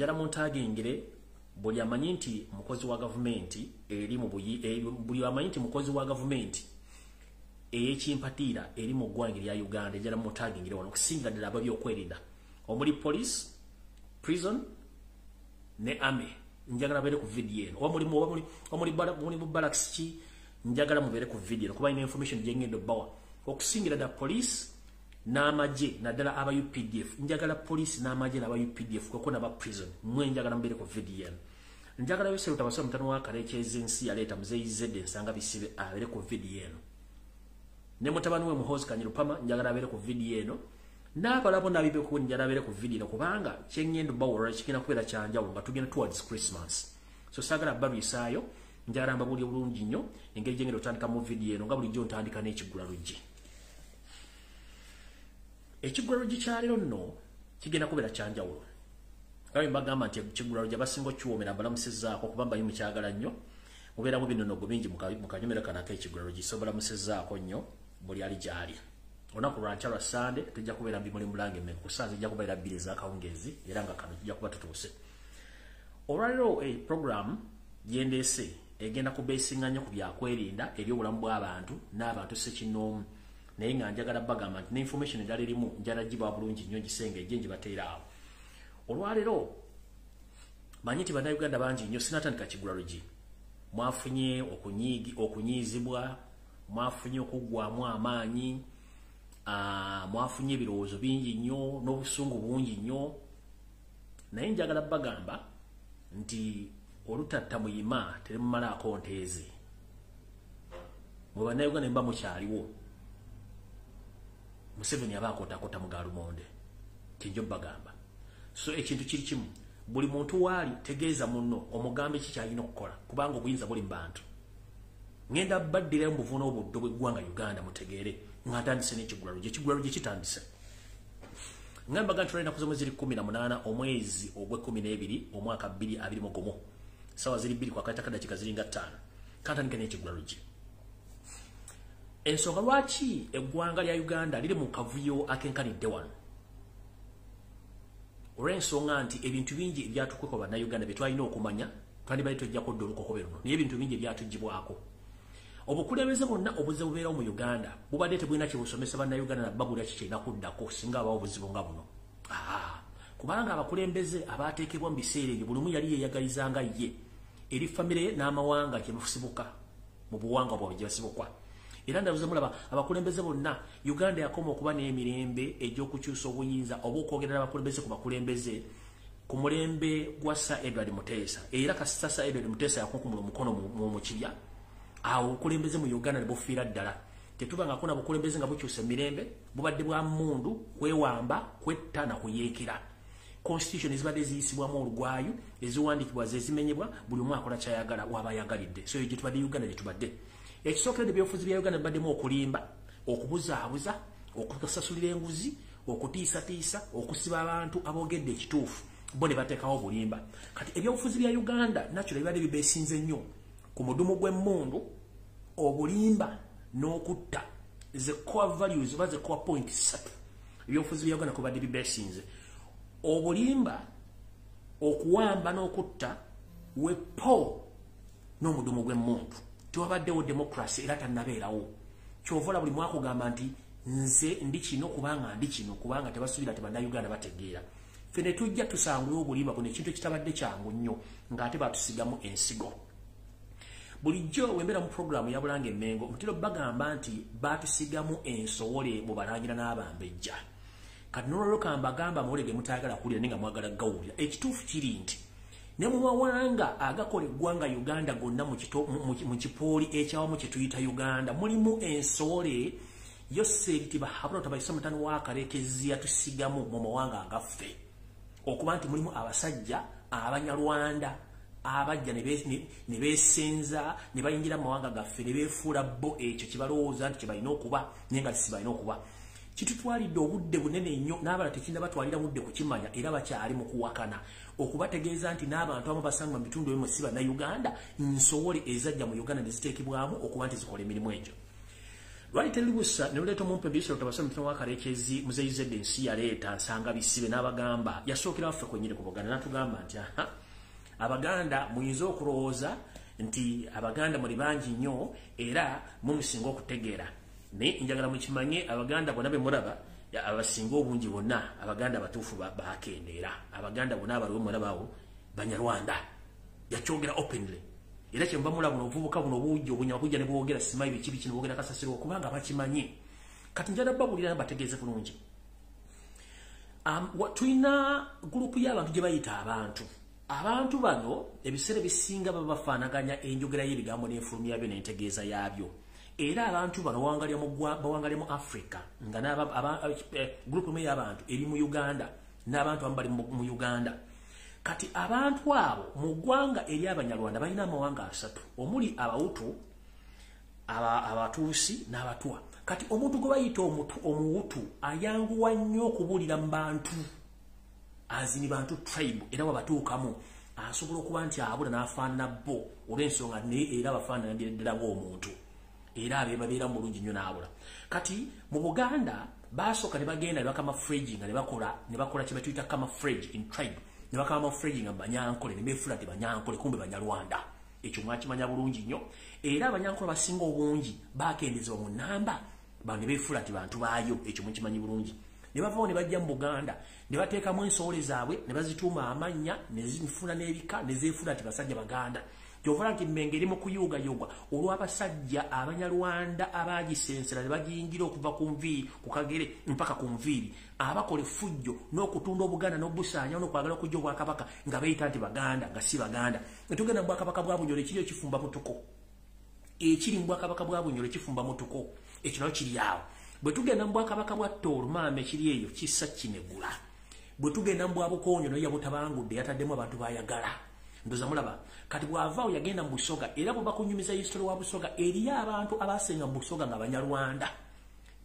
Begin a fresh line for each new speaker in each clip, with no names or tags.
njala muntagengere buli amanyi nti mukozi wa gavumenti eri mu buli amanyi nti mukozi wa gavumenti eyekimpatira eri mu ggwanga lya Uganda njala muntagengere wano okusinga ddala ababyokwerinda omuli police prison ne army njagala bere ku video eno omuli barracks ki njagala mubere ku video kuba ina information jengendo bawa okusingira da police n'amaje naddala aba UPDF njagala police n'amaje n'aba UPDF kuko n'aba prison mwe njagala mbere ku video eno njagala yose utabasoma mutano wa karekeze ensi yaleta muzeyi zedde nsanga bisibe abere ku video eno ne mutabani we muhozi kanyirupama njagala abere ku video eno n'abalabo nabibe ku njagala abere ku video kubanga kyengendo bawo kikina kubera kyanjawo nga tugenda towards Christmas so sagala babisayo njagala mbabuli bulungi nnyo engeri jengendo tandika mu video eno nga buli jjo ntandika n'ekigula lujje ekigula lujje kyalero nno kigenda kubera kyanjawulo kawe mbagamba nti ekigula lujje basingo kiwomera balamusezaako kubamba yu mukyagala nnyo mubeera mu binonogo bingi mukanyumira kanako ekigula lujje so balamusezaako nnyo buli ali gyali olunaku lwankya lwa Sande tujja kubeera mbimuli mulange mmeka kusanze ijja kubeera bbiri ez'akawungeezi era nga kano tujja kuba tutuuse olwaliro program gyendeese egenda kubeesinga nnyo ku byakwerinda eri obulamu bw'abantu n'abantu sekinoomu naye nga njagala bagamba nti n'information endala erimu njala gibwa bulungi nnyo gisenge ejje njibateera awo olwaliro manyi nti bannayuganda bangi nnyo sinatandika kigula lugi mwafunye okunyiizibwa mwafunye okuggwamu amaanyi mwafunye ebirowoozo bingi nnyo n'obusungu bungi nnyo naye njagala bagamba nti olutatta muyima terimumalaako nteezi mwe bannayuganda mba mukyaliwo Museveni abaakotakota mu Galumonde kinjo bagamba so ekintu kiri kimu buli muntu waali tegeeza munno omugambe kikyalina okukola kubanga obuyinza buli mu bantu ngenda baddira mu buvuno obuddo bw'eggwanga Uganda mutegeere ngatandise n'ekigula lujje kitandise ngamba gantu lena kuzo mwezi 18 omwezi ogwe12 omwaka 2021 sawa ziri 2 kwa kata dakika ziringa 5 kantandika n'ekigula lujje ensonga lwaki eggwanga lya Uganda liri mu kavuyo akenkanidde wano olw'ensonga nti ebintu bingi ebyatukweko bannayuganda bye twalina okumanya twandibadde tojjako dda olukokobe luno naye ebintu bingi ebyatugibwako obukulembeze bwonna obuze bubeerawo mu Uganda bubadde tebulina kyebusomesa bannayuganda nabbabulira kikyalina kuddako singa abawo obuzibu nga buno kubanga abakulembeze abaateekebwa mu biseera ebyo buli omu yali yeeyagalizanga ye eri famire ye n'amawanga gyebasibuka mu buwangwa bwabwe gye basibukwa era ndabuze mulaba abakulembeze bonna Uganda yakoma okuba n'emirembe egy'okukyusa obuyinza oba okwogerera abakulembeze ku bakulembeze ku mulembe gwa Sir Edward Muteesa era kasita Sir Edward Muteesa yakunkumula omukono mu kibya awo obukulembeze mu Uganda ne bufiira ddala tetuba nga kuna bukulembeze nga bukyusa emirembe bubadde bwa mmundu kwewamba kwetta na kuyeekera constitution ezibadde ziyisibwamu olugwayo eziwandiikibwa zezimenyebwa buli omu akola kyayagala waba ayagalidde so gye tubadde Uganda gye tubadde ekisookedde ebyobufuzi bya Uganda baddemu okulimba okubuzaabuza okusasulira enguzi okutiisatiisa okusiba abantu aboogedde ekituufu bo ne bateekawo obulimba kati ebyobufuzi bya Uganda nakyo bibadde bibeesinze nnyo ku mudumu gw'emmundu obulimba n'okutta ze core values oba ze core point 3 ebyobufuzi bya Uganda kubadde bibeesinze obulimba okuwamba n'okutta wepo n'omudumu gw'emmundu tewabaddewo democracy era tannabeerawo kyovola buli mwaka ogamba nti nze ndi kino kubanga ndi kino kubanga tebasuubira tebannayuganda bategeera ffe ne tujja tusangula obulimba buno ekintu ekitabadde kyangu nnyo ng'ate baatusigamu ensigo bulijjo wembeera mu programu ya Bulanga Emmengo mutero bagamba nti baatusigamu ensowole mu balangira n'abambejja kati n'olwaliro kambagamba muwulege mutayagala kuwulira naye nga mwagala gawulira ekituufu kiri nti ne mu mawanga agakola eggwanga Uganda gonna mu kipooli ekyawamu kye tuyita Uganda mulimu ensowole yo seriti bahabula tabayisa mutano wa karekezi yatusigamu mu mawanga agaffe okuba nti mulimu abasajja abanyarwanda abajja ne beesenza ne bayingira mu mawanga gaffe ne beefuula bo ekyo kibalowooza nti kyebalina okuba naye nga sibalina okuba kitutwalidde obudde bunene nnyo n'abala tekinda batwalira budde kukimanya era bakyali mu kuwakana okubategeeza nti n'abantu abamu basanga mu bitundu ebimu si bannayuganda nsowole ezajja mu Uganda ne ziteekebwamu okuba nti zikola emirimu egyo Right elibusa ne leto mumpe bisho tabasema mtino wakarekezi muzeyizedde ensi yaleeta nsanga bisibe n'abagamba yasookera waffe kwenyine ku Buganda natugamba nti Abaganda muyinza okulowooza nti Abaganda muri bangi nnyo era mumusinga okutegeera ne njagala mukimanye Abaganda bonna be muraba abasinga obungi bonna Abaganda batuufu bakendeera Abaganda bonna abaliwo murabawo Banyarwanda yakyogera openly era kyemba mulaba obuvubuka buno obujjo obunya kujja ne bwogera simayi bikibi kino bwogera kasasiro kubanga bakimanye kati njala babulira bategeeze bulungi tuina group y'abantu gye bayita abantu bano ebisere bisinga babafaanaganya enjogera y'ebigambo n'enfulumya byo n'entegeeza yabyo era abantu bano bawangalya mu Africa nga group emu y'abantu eri mu Uganda n'abantu abali mu Uganda kati abantu abo mu ggwanga eri Abanyarwanda balina amawanga asatu omuli Abahutu Abatuusi n'Abatwa kati omuntu gwe bayita omuhutu ayanguwa nnyo okubulira mu bantu azini bantu tribe era wabatuukamu asobola okuba nti abula n'afaanana bo olw'ensonga ne era abafaanana ddala ng'omuntu era abeebabeera mu bulungi nnyo n'abula kati mu Buganda baasooka ne bagenda ne bakama fridge nga ne bakola kye batuyita kama fridge in tribe ne bakama fridge nga Banyankole ne beefula nti Banyankole kumbe Banyarwanda ekyo mwakimanya bulungi nnyo era Abanyankole basinga obungi bakendezebwa mu nnamba ne beefula nti bantu baayo ekyo mukimanyi bulungi ne bavaawo ne bajja mu Buganda ne bateekamu ensowole zaabwe ne bazituuma amannya ne zifuna n'ebika ne zeefula nti basajja Baganda Jovara nti Mmengo eri mu kuyuugayuugwa olw'abasajja Abanyarwanda abagisensera ne bagiyingira okuva ku nviiri ku Kagere mpaka ku nviiri abakola effujjo n'okutunda Obuganda n'obusaanya n'okwagala okujja Obwakabaka nga beeyita nti Baganda nga si Baganda netugenda mu Bwakabaka bwa Bunyoro ekiri ekifumba mutuko ekiri mu Bwakabaka bwa Bunyoro ekifumba mutuko ekyo nakyo kiri awo bwe tugenda mu Bwakabaka bwa Toolumame ekiri eyo kissa Kinegula bwe tugenda mu Bwabukoonyo naye yabutabangudde yataddemu abantu bayagala ndoza mulaba kati bwavaawo yagenda mu Busoga era bwe bakunyumiza history wa Busoga eriyo abantu abasenga mu Busoga nga Banyarwanda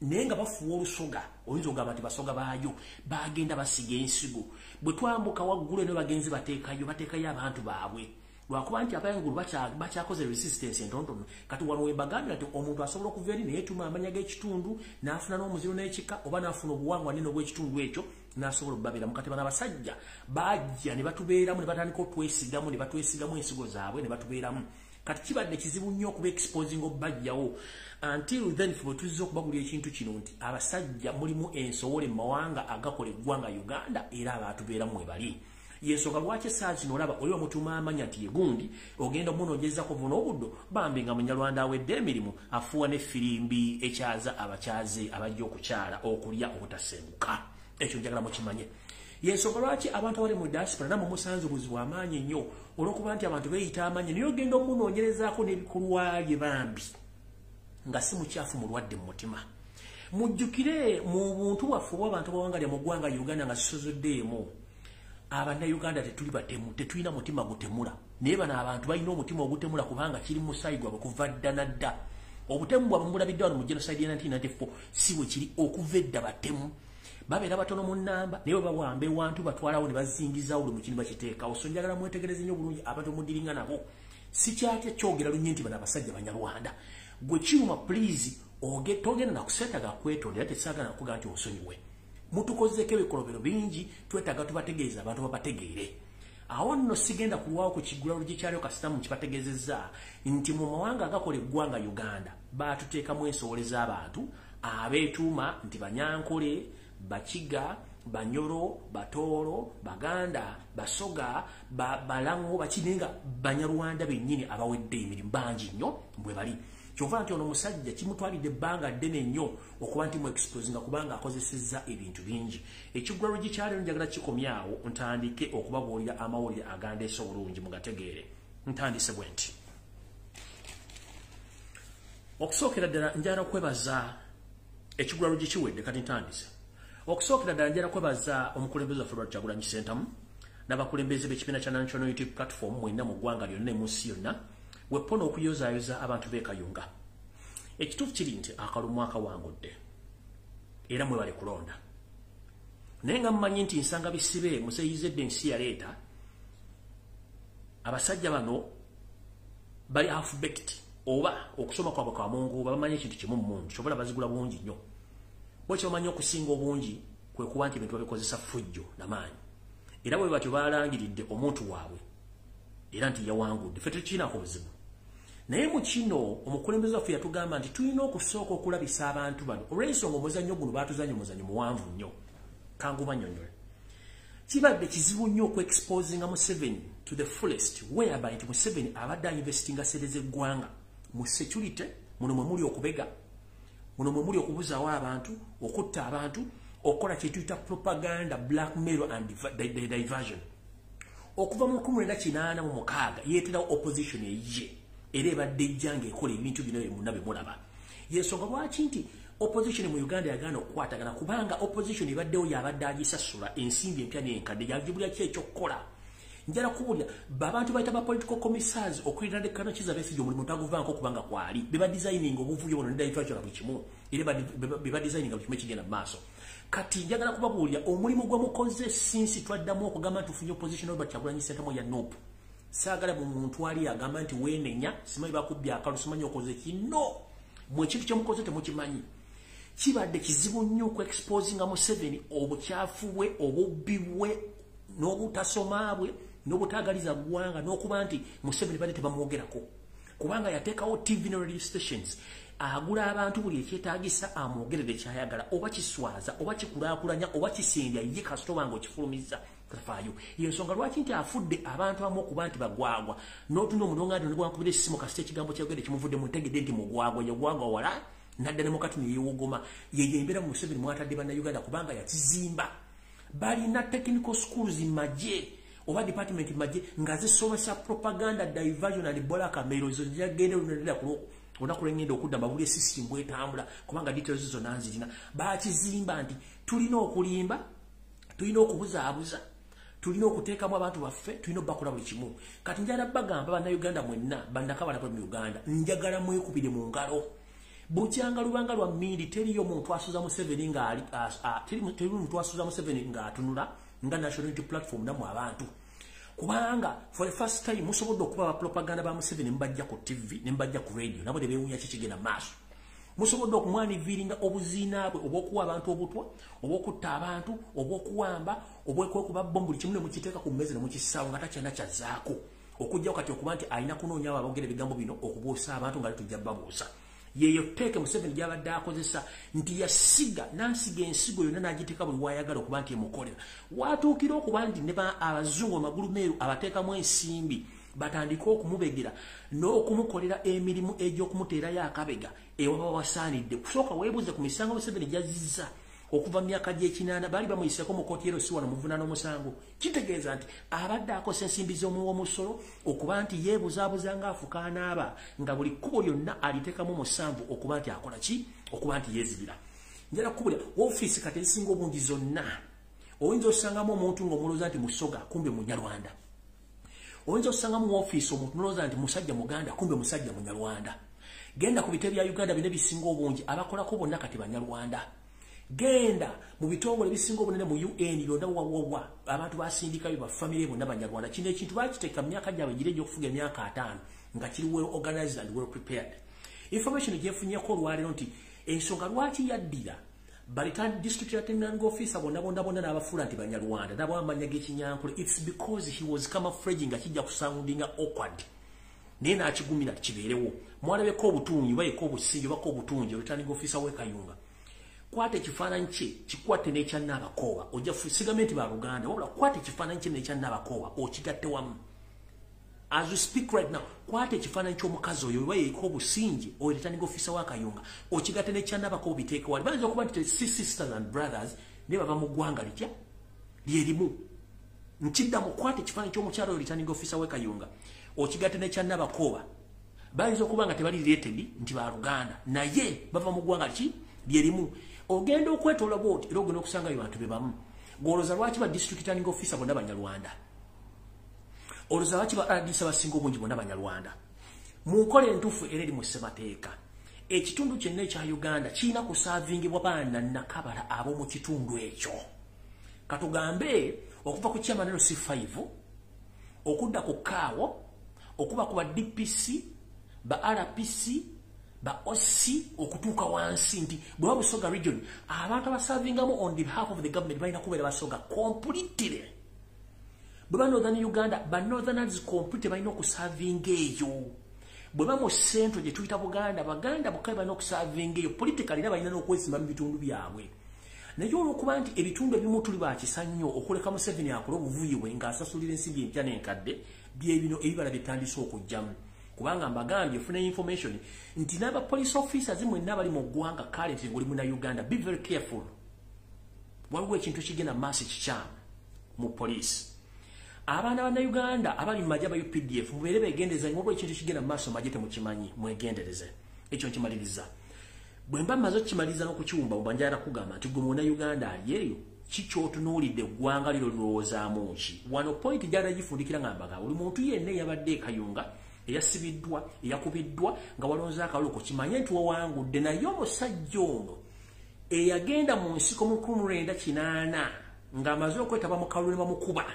naye nga bafuwa Olusoga oyinza okugamba nti Basoga baayo bagenda basiga ensigo bwe twambuka waggulu eno bagenzi bateekayo abantu baabwe lwakuba nti abayangulu bakyakoze resistance entontono kati wano wembagambira nti omuntu asobola okuva eri neyeetuma amanya g'ekitundu n'afuna n'omuziro n'ekika oba n'afuna obuwangwa nene obw'ekitundu ekyo n'asobola okubabeeramu kati bano abasajja bajja ne batubeeramu ne batandika otwesigamu ne batwesigamu ensigo zaabwe ne batubeeramu kati kibadde kizibu nnyo okuba exposing obajjawo until then bwe tuzza okubagulira ekintu kino nti abasajja mulimu ensowole mu mawanga agakola eggwanga Uganda era abatubeeramu we bali yensonga lwaki essaawa zino olaba oli omutuuma amanya nti yegundi ogenda omunoonyezako vuna obuddo bambi nga Munyarwanda awedde emirimu afuuwa n'effirimbi ekyaza abakyaze abajja okukyala okulya obutasenguka ekyo njagala mukimanye yensonga lwaki abantu abali mu diaspora namwe musanze obuzibu amaanyi nnyo olw'okuba nti abantu beeyita amanyi naye ogenda omunoonyerezaako n'ebikolwa bye bambi nga si mukyafu mulwadde mu mutima mujjukire mu buntu bwaffe obwa abantu bawangalya mu ggwanga Uganda nga zisozoddeemu Abannayuganda tetuli batemu tetulina mutima gutemula naye bano abantu balina omutima ogutemula kubanga kiri mu musaayi gwabwe kuva dda na dda obutemu bwabwe mubulabidde wano mu genocide ya 1994 si bwe kiri okuva edda batemu babeera batono mu nnamba naye babawamba ewantu batwalawo ne bazingizawo buli mukintu bakiteekawo so njagala mwetegereze nnyo bulungi abantu mudiringa nabo si kyatya kyogera lunye nti bano abasajja Banyarwanda gwe kiruma please togenda nakuseetaga kwetondera tesaagala nakugaa nti osonyiwe mutukozeko ebikolobero bingi twetaaga tubategeeza abantu babategeere awo nno sigenda kulwawo ku kiggulawo gikyaliyo kasitamu kibategeezezza nti mu mawanga agakola eggwanga Uganda baatuteekamu ensowole z'abantu abeetuuma nti Banyankole Bakiga Banyoro Batoolo Baganda Basoga Balango bakinenga Banyarwanda bennyini abawedde emirimu bangi nnyo bwe bali kyova nti ono musajja kimutwalidde ebbanga ddene nnyo okuba nti mu exposinga kubanga akozesezza ebintu bingi ekiggwalo gikyaliyo njagala kikomyawo ntandike okubabuulira amawulire agandeese obulungi mugategeere ntandise bwe nti okusookera ddala njagala kwebaza ekiggwalo gikiwedde kati ntandise okusookera ddala njagala kwebaza omukulembeze waffe Robert Kyagulanyi Ssentamu n'abakulembeze b'ekibiina kya National Unity Platform mwenna mu ggwanga lyonna emunsi yonna wepono okuyozaayoza abantu beekayunga ekituufu kiri nti akalumu akawangudde era mwebale kulonda naye nga mumanyi nti nsanga bisibe museyizedde ensi yaleeta abasajja bano bali half-baked oba okusoma kwabwe kwa Mungu bamanyi ekintu kimu mmundu kyobola bazigula bungi nnyo bwe kyomanyi okusinga obungi kwe kuba nti ebintu babikozesa fujjo n'amaanyi era bwe batyo balangiridde omuntu waabwe era nti yawangudde ffe tekikinako buzibu naye mu kino omukulembeze waffe yatugamba nti tulina okusooka okulabisa abantu bano olw'ensonga omuzannyo guno baatuzannya omuzannyo muwanvu nnyo kangubanyonyole kibadde kizibu nnyo okuexposinga Museveni to the fullest whereby nti Museveni abadde investinga sere z'eggwanga mu security muno mwe muli okubega muno mwe muli okubuzaawo abantu okutta abantu okola kye tuyita propaganda blackmail and diversion okuva mu 1986 yeeterawo opposition eyiye era ebadde ejjanga ekola ebintu bino byonna bye mulaba yensonga lwaki nti opposition mu Uganda yagaana okukwatagana kubanga opposition ebaddewo yabadde agisasula ensimbi empya n'enkadde yagibulya ki ekyokukola njala kubulya abantu bayita ba political commissars okwirira ne kano kiza befiji omulimu taguvanko kubanga kwali beba designing obuvuyo bono ndai twacho na kimu era beba designing abikime kigenda maaso kati njagala kubabulya omulimu gwa mukoze since twaddamu okugamba tufunye opposition oba Kyagulanyi Ssentamu ya nope saagala mu muntu ali agamba nti wenenya simanyi bakubya akalu simanyi okoze kino mwe kintu kyemukoze temukimanyi kibadde kizibu nnyo ku exposing Museveni obukyafu bwe obubbi bwe n'obutasoma bwe n'obutagaliza ggwanga n'okuba nti Museveni badde tebamwogerako kubanga yateekawo TV ne radio stations agula abantu buli ekyetaagisa amwogerere kyayagala oba kiswaza oba kikulaakulanya oba kisendya ye kasitoba ng'okifulumiza kafaayo iyo nsonga lwaki nti afudde abantu amu okuba nti bagwagwa n'otunda omulonga nti negwankubira essimu kasita ekigambo kyayogedde kimuvudde mu ntegedde nti mugwagwa yagwagwa wala nadda ne mukati ne yeewogoma yeyembera mu Museveni mwatadde bannayuganda kubanga yakizimba balina technical schools maje oba department maje nga zisomesa propaganda diversion and blackmail zo jagende lunalira ku onakulengenda okudda mabuli system bwetambula kubanga details zo nanzirina bakizimba nti tulina okulimba tulina okubuzaabuza tulina okuteekamu abantu baffe tulina okubakola buli kimu kati njala bagamba bannayuganda mwenna bannakabala mu Uganda njagala mwekubire mu ngalo bukyanga lubanga lwa mmindi teriyo muntu asuza Museveni nga ali teri muntu asuza Museveni nga atunula nga national unity platform namu abantu kubanga for the first time musobodde okuba propaganda ba Museveni mbajja ku TV ne mbajja ku radio nabo de bewunya kikigenda maaso musobodde okumwani viringa obuziinaabwe obwokuwa abantu obutwa obwokutta abantu obwokuwamba obwekwekuba bombu buli kimu ne mukiteeka ku mmeza ne mukisaawo nga takyana kyazaako okujjawo kati okuba nti alina kunoonyawo abogera ebigambo bino okubuusa abantu nga tujja babuusa yeyo teke Museveni gyabadde akozesa nti yasiga nansiga ensigo yonna n'agiteeka buli wayagala okuba nti emukolera watuukira okuba nti ne abazungu amagulu meeru abateekamu ensimbi batandika okumubegera n'okumukolera emirimu egy'okumuteerayo akabega ewaba wasaanidde kusooka weebuuze ku misango Museveni gyazizza okuva mu myaka gy'ekinaana baali bamuyiseeko mu kooti ero si wano muvunaana omusango kitegeeza nti abadde akosa ensimbi z'omuwomusolo okuba nti yeebuzaabuza ng'afuka anaaba nga buli kkubo lyonna aliteekamu musanvu okuba nti akola ki okuba nti yeezibira njala kkubulya woofiisi kati ezisinga obungi zonna oyinza osangamu omuntu ng'omulooza nti musoga kumbe munyarwanda oyinza osangamu woofiisi omuntu nolooza nti musajja muganda kumbe musajja munyarwanda genda ku bite bya Uganda bine bisinga obungi abakolako bonna kati banyarwanda genda mu bitongole bisinga obunene mu UN londa wawawa abantu basindikayo ba family bonna banyarwanda kino ekintu bakiteeka myaka gyabwe gire gy'okufuga emyaka 5 nga kiri well organized and well prepared information gyefunyeko olwaliro nti ensonga lwaki yaddira Baritan district attendant officer bonna n'abafuula nti banyarwanda nabo amanya g'ekinyankole it's because he was camouflaging akijja kusoundinga awkward naye n'akigumira kibeerewo mwalabeko obutungi bayeko obusingi bako obutungi returning officer we Kayunga kwate ekifaananyi kye kikwate n'ekya Nabakooba ojja sigamenti ba Luganda wabula kwate ekifaananyi kye n'ekya Nabakooba okigatte wamu as we speak right now kwate ekifaananyi ky'omukazi oyo bayeko obusingi o returning officer wa Kayunga okigatte n'ekya Nabakooba biteeke wali bayinza okuba nti sisters and brothers ne bava mu ggwanga litya lyerimu nkiddamu kwate ekifaananyi ky'omukyalo oyo returning officer we Kayunga okigatte n'ekya Nabakooba bayinza okuba nga tebali related nti ba Luganda naye bava mu ggwanga ki lyerimu ogenda okwetoola bwoti era ogenda okusanga abantu be bamu gwolooza lwaki ba district returning officer bonna banyarwanda olooza lwaki ba RDC abasinga obungi bonna banyarwanda mu nkola entuufu era eri mu ssemateeka ekitundu kyonna ekya Uganda kirina kusaavingibwa baana nakabala ab'omu kitundu ekyo katugambe okuva ku chairman C5 okudda ku kaawo okuba ku ba DPC ba RPC ba OC okutuuka wansi nti bwe Busoga region abantu abaservingamu on behalf of the government balina kubeera Basoga completely. Bwe Northern Uganda ba Northerners completely balina okuservinga eyo. Bwe mu centro gye tuyita Buganda Baganda bokka balina okuservinga eyo politically era balina n'okwesimba mu bitundu byabwe. Naye olwokuba nti ebitundu ebimu tuli bakisa nnyo okuleka Museveni akola obuvuyiwe ng'asasulira ensimbi empya n'enkadde byebino ebibala bitandise okujjamu. Kubanga mbagambye funa information nti n'aba police officers mwenna bali mu ggwanga currently ng'oli muna Uganda, be very careful. Waliwo ekintu kigenda maaso kikyamu mu police. Abaana ba Uganda abali mu majja ba UPDF mubeere beegendeza ng'olwo ekintu kigenda maaso majje temukimanyi mwegendereze. Ekyo nkimaliriza. Bwe mba mazo kimaliza n'okukiwumba mbanjala kugamba nti gwe muna Uganda ali eyo kikyotunuulidde eggwanga liro lirowoozaamu ki. Wano point gyala gifundikira ng'ambaga buli muntu yenna eyabadde ekayunga eyasibiddwa eyakubiddwa nga walonza akalulu kimanye nti wawangudde naye omusajja ono eyagenda mu nsiko mu 1980 ng'amaze okwetaba mu kalulu ne bamukuba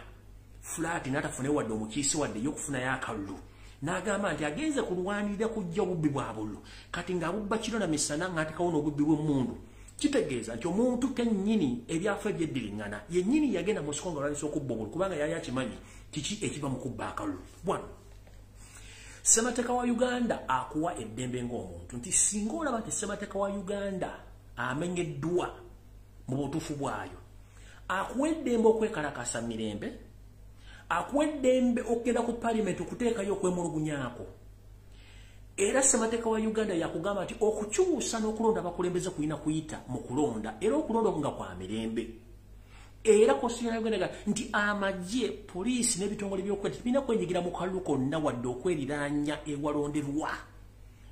flat n'atafune wadde omukiisi wadde y'okufunayo akalulu n'agamba nti agenze kulwanirira kujja obubbi bwa bululu kati ng'abubba kiro na misana ng'atekawo n'obubbi bw'emmundu. Kitegeeza nti omuntu kennyini ebyaffe byeddiringana yennyini yagenda mu nsiko nga lwalisa okubba obululu kubanga yali akimanyi kiki ekiba mu kubba akalulu. Bwano Ssemateeka wa Uganda akuwa eddembe ng'omuntu nti singa olaba nti Ssemateeka wa Uganda amenyeddwa mu butuufu bwayo akuwa eddembe okwekalakasa mirembe, akuwa eddembe okugenda ku Parliament okuteekayo okwemulugunyaako. Era Ssemateeka wa Uganda yakugamba nti okukyusa n'okulonda abakulembeze kulina kuyita mu kulonda era okulonda nga kwa mirembe. Era Constitution ya Uganda nti amagye poliisi n'ebitongole by'okwetta birina kwenyigira mu kalulu konna wadde okweriranya ewalonderwa.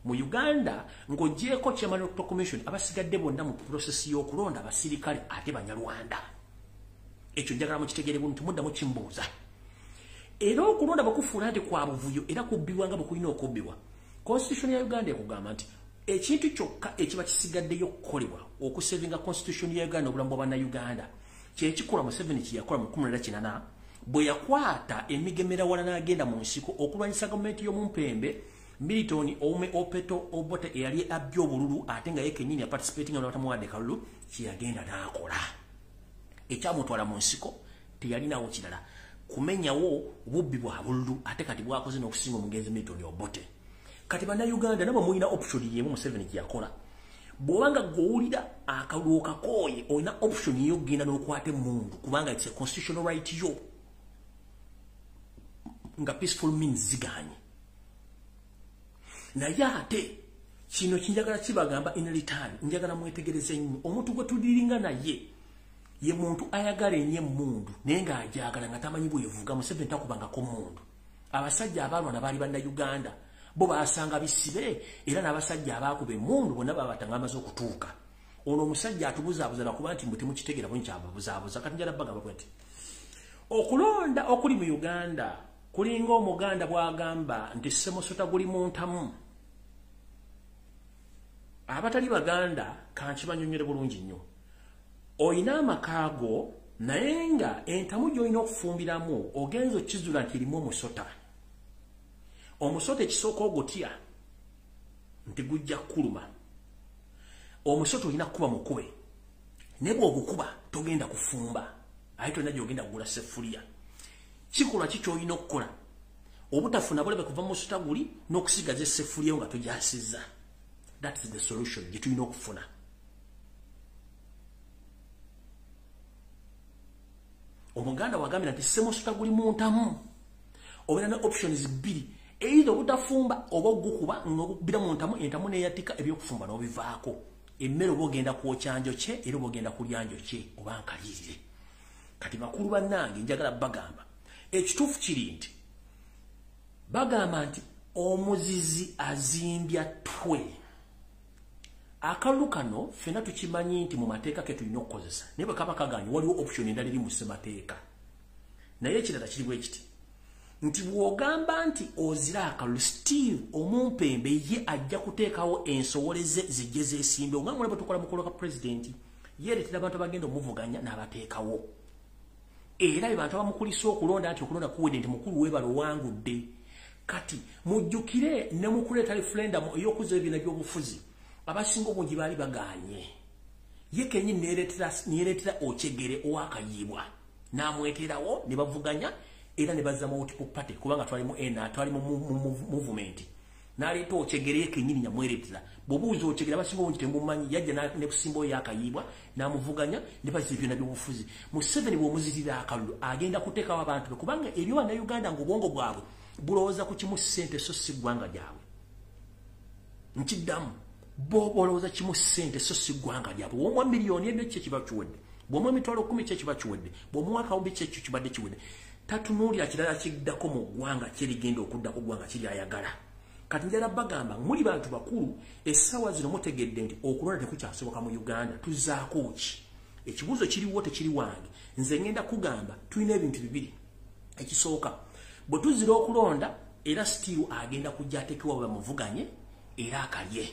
Mu Uganda ng'oggyeko Chairman of the Commission abasigadde bonna mu process y'okulonda abasirikale ate Banyarwanda. Ekyo njagala mukitegeere bulungi muddamu kimbuuza. Era okulonda bakufuula nti kwa buvuyo era kubbibwa nga bwe kulina okubbibwa. Constitution ya Uganda ekugamba nti ekintu kyokka ekiba kisigaddeyo okukolebwa okusevinga Constitution ya Uganda obulamu bw'Abannayuganda kyekikola Museveni kyeyakola mu 1980 bwe yakwata emigemera wala n'agenda mu nsiko okulwanyisa gavumenti y'omumpembe Milton Opeto Obote eyali abbye obululu ate nga ye kennyini yaparticipating nga batamuwadde kalulu kyeyagenda n'akola. Ekyamutwala mu nsiko teyalinawo kirala kumenyawo bubbi bwa bululu ate kati bwakoze n'okusinga omugenzi Milton Obote. Kati Bannayuganda nabo mulina option yemu Museveni kyeyakola. Bw'obanga gowulira akalulu kakooye olina option y'okugenda n'okwata emmundu kubanga it's a constitutional right yo nga peaceful means ziganye. Naye ate kino kinjagala kibagamba in return njagala mwetegereze nnyo omuntu gwe tudiringa naye ye muntu ayagala ennyo emmundu naye ng'ajagala nga tamanyi bwevuga Museveni takubangako mmundu. Abasajja abalwana baali Bannayuganda bo basanga bisibe era n'abasajja abakuba emmundu bonna babatanga amaze okutuuka. Ono omusajja atubuzaabuza nakuba nti mwe temukitegeera bwe nkyababuzaabuza kati njala bagamba bwe nti okulonda okuli mu Uganda kulinga Omuganda bw'agamba nti ssemusota guli mu ntamu. Abatali Baganda kankibanyonyere bulungi nnyo. Oyina amakaago naye nga entamu gy'olina okufumbiramu ogenza okizula nti erimu omusota. Omusota ekisooka ogutya nti gujja kuluma. Omusota olina kukuba mukube. Ne bw'ogukuba togenda kufumba. Ate tolina gy'ogenda kugula seffuliya. Kikolwa ki ky'olina okukola? Obutafuna bulebe kuva mu musota guli n'okusigaza esseffuliya nga togyasizza. That is the solution gye tulina okufuna. Omuganda wagambira nti ssemusota guli mu ntamu. Obeera ne options bbiri. Either obutafumba oba ogukuba ng'ogubbira mu ntamu entamu n'eyatika ebyokufumba n'obivaako. Emmere oba ogenda kwokya njokye era oba ogenda kulya njokye oba nkalirire. Kati bakulu bannange njagala bagamba ekituufu kiri nti bagamba nti omuzizi azimbya ttwe. Akalulu kano ffenna tukimanyi nti mu mateeka ke tulina okukozesa naye bwe kaba kaganye waliwo option endala eri mu ssemateeka. Naye ekirala kiri bwe kiti nti bw'ogamba nti ozira akalulu still omumpembe ye ajja kuteekawo ensowoleze zijje zeesimbe nga mulaba tukola mukolo ka pulezidenti yeeretera abantu abagenda omuvuganya n'abateekawo. Era be bantu abamukulisa okulonda nti okulonda kuwedde nti mukulu weebala owangudde. kati mujjukire ne mukuleta referendum eyokuza ebina by'obufuzi abasinga obungi baali baganye ye kenyi neeretera Okyegere owakayibwa n'amweterawo ne bavuganya era ne bazza multiple party kubanga twali mu movement n'aleeta Okyegere ye kenyi nyamweretera bobuuza Okyegere abasinga obungi temumanyi yajja ne kusimbo yakayibwa n'amuvuganya ne bazza ebina by'obufuzi Museveni bw'omuzirira akalulu agenda kuteekawo abantu be kubanga ebyo bannayuganda ng'obwongo bwabwe bulowooza ku kimu ssente so si ggwanga gyabwe nkiddamu bo bolowooza kimu ssente so si ggwanga lyabwe bw'omuwa miliyoni eno kye kiba kiwedde bw'omuwa emitwalo 10 kye kiba kiwedde bw'omuwa akawumbi kye kibadde kiwedde tatunuulira kirala kiddako mu ggwanga kye ligenda okudda ku ggwanga kiri ayagala kati njala bagamba muli bantu bakulu essaawa zino mutegedde nti okulonda tekukyasoboka mu Uganda tuzaako ki ekibuuzo kiriwo tekiri wange nze ngenda kugamba tulina ebintu bibiri ekisooka bwe tuzira okulonda era still agenda kujja ateekebwa bamuvuganye era akalye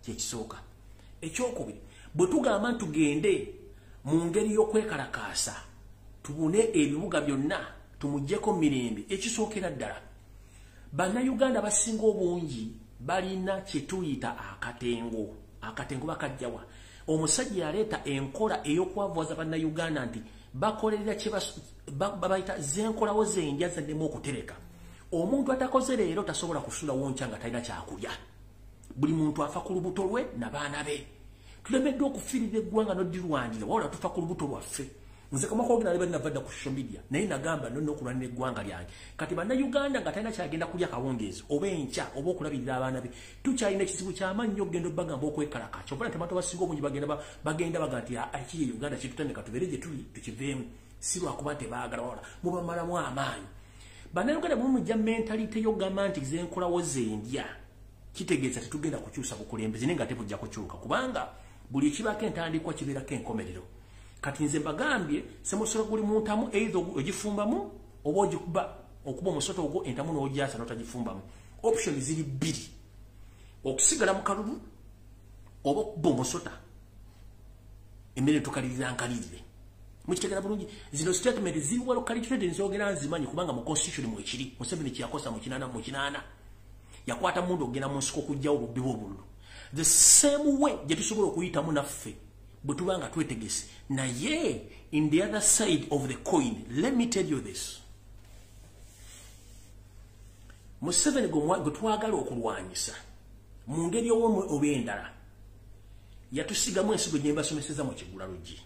kyekisooka ekyokubiri bwe tugamba tugende mu ngeri y'okwekalakaasa tubune ebibuga byonna tumuggyeko mirembe ekisookera ddala bannayuganda basinga obungi balina kye tuyita akatengo bakajjawa omusajja yaleeta enkola ey'okwavuwaza bannayuganda nti bakolerera kye babayita zenkolawo zenja zaddemu okutereka omuntu atakoze leero tasobola kusula wonca nga talina kyakulya buli muntu afa ku lubuto lwe n'abaana be tulemeddwa okufiirira eggwanga noddirwanira wabula tufa ku lubuto lwaffe nze kamakogera ne bannavadda ku social media naye nagamba nonna okulwanira eggwanga lyange kati bannayuganda nga talina kyagenda kulya kawungeezi oba enkya oba okulabirira abaana be tukyalina ekizibu ky'amaanyi nnyo okugenda obagamba okwekalakaca obula nti abantu abasinga obungi bagenda baga nti akiye Uganda kitutandika tubeere gye tuli tukiveemu si lwakuba tebaagala wala mubamalamu amaanyi bannayuganda bumujja mentalite y'okugamba nti zenkolawo zendya kitegeeza tetugenda kukyusa bukulembeze naye nga tebujja kukyuka kubanga buli ekibaako entandikwa kibeerako enkomerero kati nze mbagambye semusolo guli muntamu either ogifumbamu oba okuba omusota ogwo entamu n'ogyasa n'otagifumbamu option ziri bbiri okusigala mu kalulu oba okuba omusota emmere tukalirira nkalirire mukitegera bulungi zino statement ziri well calculated nzogera nzimanyi kubanga mu constitution mwekiri Museveni kyakosa mu kinaana yakwata mundu ogenda mu nsiko okujjawo obubbi bw'obululu the same way gye tusobola okuyitamu naffe bwe tubanga twetegese naye in the other side of the coin let me tell you this Museveni gwe twagala okulwanyisa mu ngeri oba endala yatusigamu ensigo gye mbasomeseza mu kigula luggi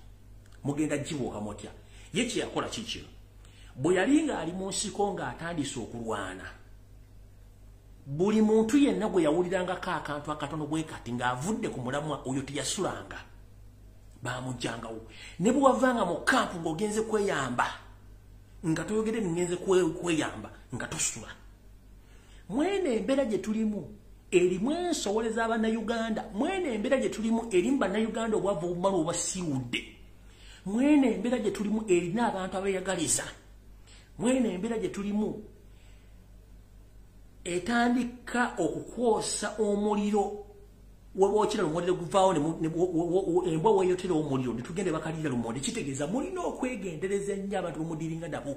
mugenda gibuuka mutya ye kye yakola kikyo bwe yali ng'ali mu nsiko ng'atandise okulwana buli muntu yenna gwe yawulirangako akantu akatono bwe kati ng'avudde ku mulamwa oyo teyasulanga bamujjangawo ne bwe wavanga mu kampu ng'ogenze kweyamba nga toyogere ngenze kweyamba nga tosula mwene embeera gye tulimu erimu ensowoleza abannayuganda mwene embeera gye tulimu erimu bannayuganda obwava obumala obasiiwudde mwene embeera gye tulimu erina abantu abeeyagaliza mwene embeera gye tulimu etandika okukwosa omuliro webwokira lumondere guvaawo embwa weyotera omuliro netugende bakalira lumonde kitegeeza mulina okwegendereza ennyo abantu bamudiringa nabo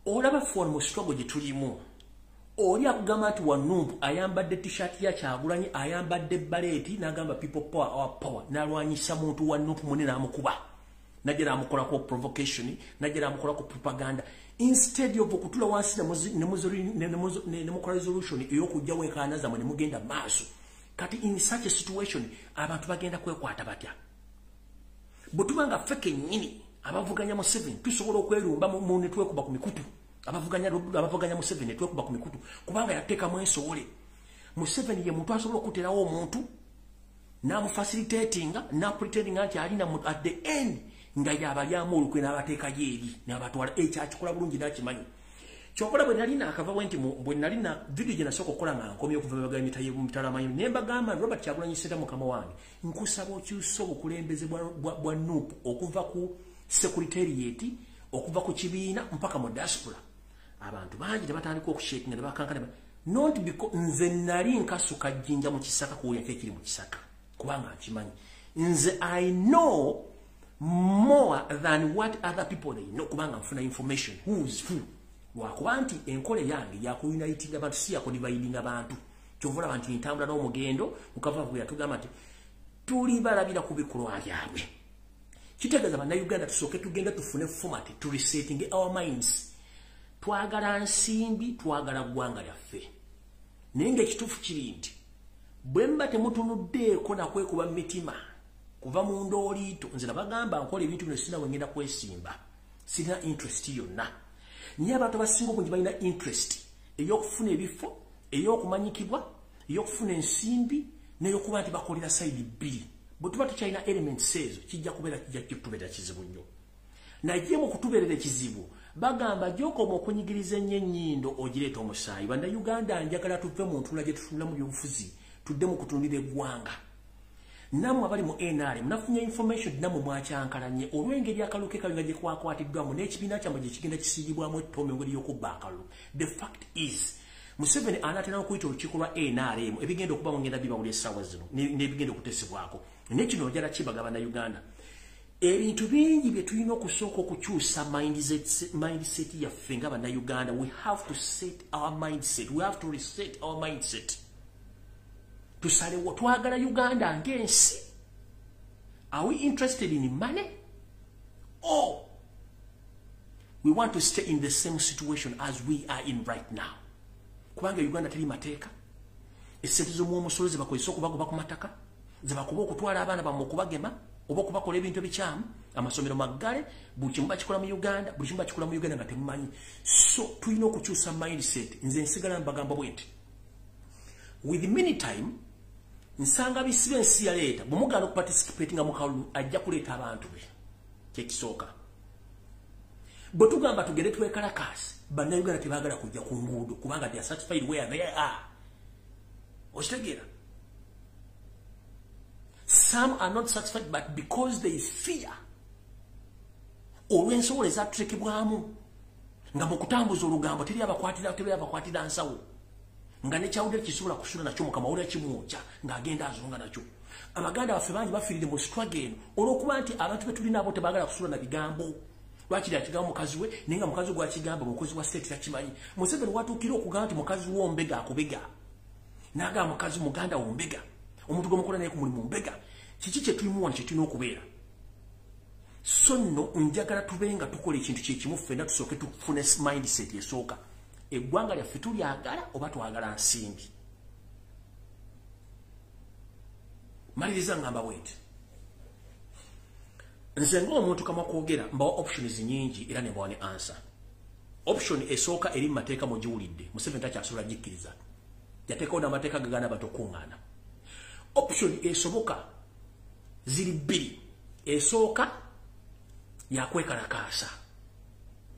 olaba fone mu struggle gye tulimu oli akugamba nti Wanumbu ayambadde t-shirt ya Kyagulanyi ayambadde baleti n'agamba people power our power n'alwanyisa muntu Wanumbu munene amukuba najja n'amukolako provocation najja n'amukolako propaganda instead of okutula wansi ne mukola resolution ey'okujja weekaanaza mwe ne mugenda maaso kati in such a situation abantu bagenda kwekwata batya bwe tubanga ffe kennyini abavuganya Museveni tusobola okwerumba mu ne twekuba ku mikutu abavuganya Museveni ne twekuba ku mikutu kubanga yateekamu ensowole Museveni ye muntu asobola okuterawo omuntu n'amufacilitatinga n'apretendinga nti alina at the end nga yabalyamu olukwe n'abateeka yeeri n'abatwala ekyakikola bulungi n'akimanyi kyokola bwe nalina akava nti bwe nalina video gye nasooka okukola nga nkomye okuva mu mitala amanyi ne mbagamba Robert Kyagulanyi Ssenta mukama wange nkusaba okyusa obukulembeze bwa NUP okuva ku secretariat okuva ku kibiina mpaka mu diaspora abantu bangi tebatandika okushakinga ne bakankana not because nze nali nkasuka jjinja mu kisaka kuwulira kekiri mu kisaka kubanga nkimanyi nze I know more than what other people they know kubanga nfuna information who is who lwakuba nti enkole yange yakuyuniting abantu si yakudivading abantu kyova olaba nti ntambula n'omugendo mukava bwe yatugamba nti tuli balabira ku bikolwa byabwe kitegeeza bannayuganda tusooke tugenda tufune format to resetting our minds twagala nsimbi twagala ggwanga lyaffe naye ng'ekituufu kiri nti bwe mba temutunuddeeko nakwekuba mitima kuva mu ndooliito nze nabagamba nkola ebintu bino sina wengenda kwesimba sirina interest yonna naye abantu abasinga okungi balina interest ey'okufuna ebifo ey'okumanyikibwa ey'okufuna ensimbi n'eyokuba nti bakolera sayidi bbiri bwe tuba tukyalina elements ezo kijja kutubeera kizibu nnyo naye mu kutubeerera ekizibu bagamba gy'okoma okunyigiriza ennyo ennyindo ogireeta omusaayi bannayuganda njagala tuve mu ntula gye tutunula mu byobufuzi tudde mu kutunulira eggwanga nammwe abali mu NRM nafunye information nammwe mwakyankalanye olw'engeri akalulu k'ekabinga gye kwakwatiddwamu n'ekibiina kyammwe gye kigenda kisiigibwamu ettoomo engeri y'okubba akalulu. The fact is Museveni anaatera okuyita olukiiko lwa NRM ebigenda okuba mu ngenda bibawula essaawa zino n'ebigenda okutesebwako n'ekino ojala kibaga bannayuganda ebintu bingi bye tulina okusooka okukyusa mindset yaffe nga bannayuganda. We have to set our mindset, we have to reset our mindset. Tusalewo twagala Uganda ng'ensi. Are we interested in money? Or we want to stay in the same situation as we are in right now? Kubanga Uganda teri mateeka. Essente z'omusolo ze bakozesa okubagoba ku mataka, ze bakuba okutwala abaana bammwe okubagema, oba okubakola ebintu ebikyamu, amasomero maggale, buli kimu bakikola mu Uganda, buli kimu bakikola mu Uganda nga temumanyi. So tulina okukyusa mindset. Nze nsigala mbagamba bwe nti with the meantime nsanga bisibe ensi yaleeta bw'omugaana okuparticipate nga mukalulu ajja kuleeta abantu be kyekisooka. Bwe tugamba tugende twekalakaasi bannayuganda tebaagala kujja ku nguudo kubanga they are satisfied where they are. Okitegeera? Some are not satisfied but because they fear olw'ensobola ezatutekebwamu nga mu kutambuza olugambo teri abakwatira nsawo nga nekyawulira kisobola kusula nakyo mukama wulira kimwokya ng'agenda azonga nakyo. Abaganda baffe bangi bafiirire mu struggle eno olw'okuba nti abantu be tulina abo tebaagala kusula na bigambo. Lwakiri akigambo mukazi we naye nga mukazi gwakigamba mukozi wa state takimanyi. Museveni watuukira okugamba nti mukazi w'ombega akubega n'agamba mukazi muganda w'ombega omuntu gwemukola naye ku mulimu mbega. Kiki kye tulimuwona kye tulina okubeera? So nno njagala tubenga tukola ekintu kyekimu ffenna tusooke tufune mindset esooka. Eggwanga lyaffe tulyagala oba twagala nsimbi. Maliriza ngamba bwenti. Nze ng'omuntu kama kwogera mbawa options nyingi era ne mbawa ne answer. Option esooka eri mu mateeka mugiwulidde. Museveni takyasobola gikkiriza. Yateekawo n'amateeka gagana abantu okuŋŋaana. Option esoboka ziri bbiri. Esooka yakwekalakaasa.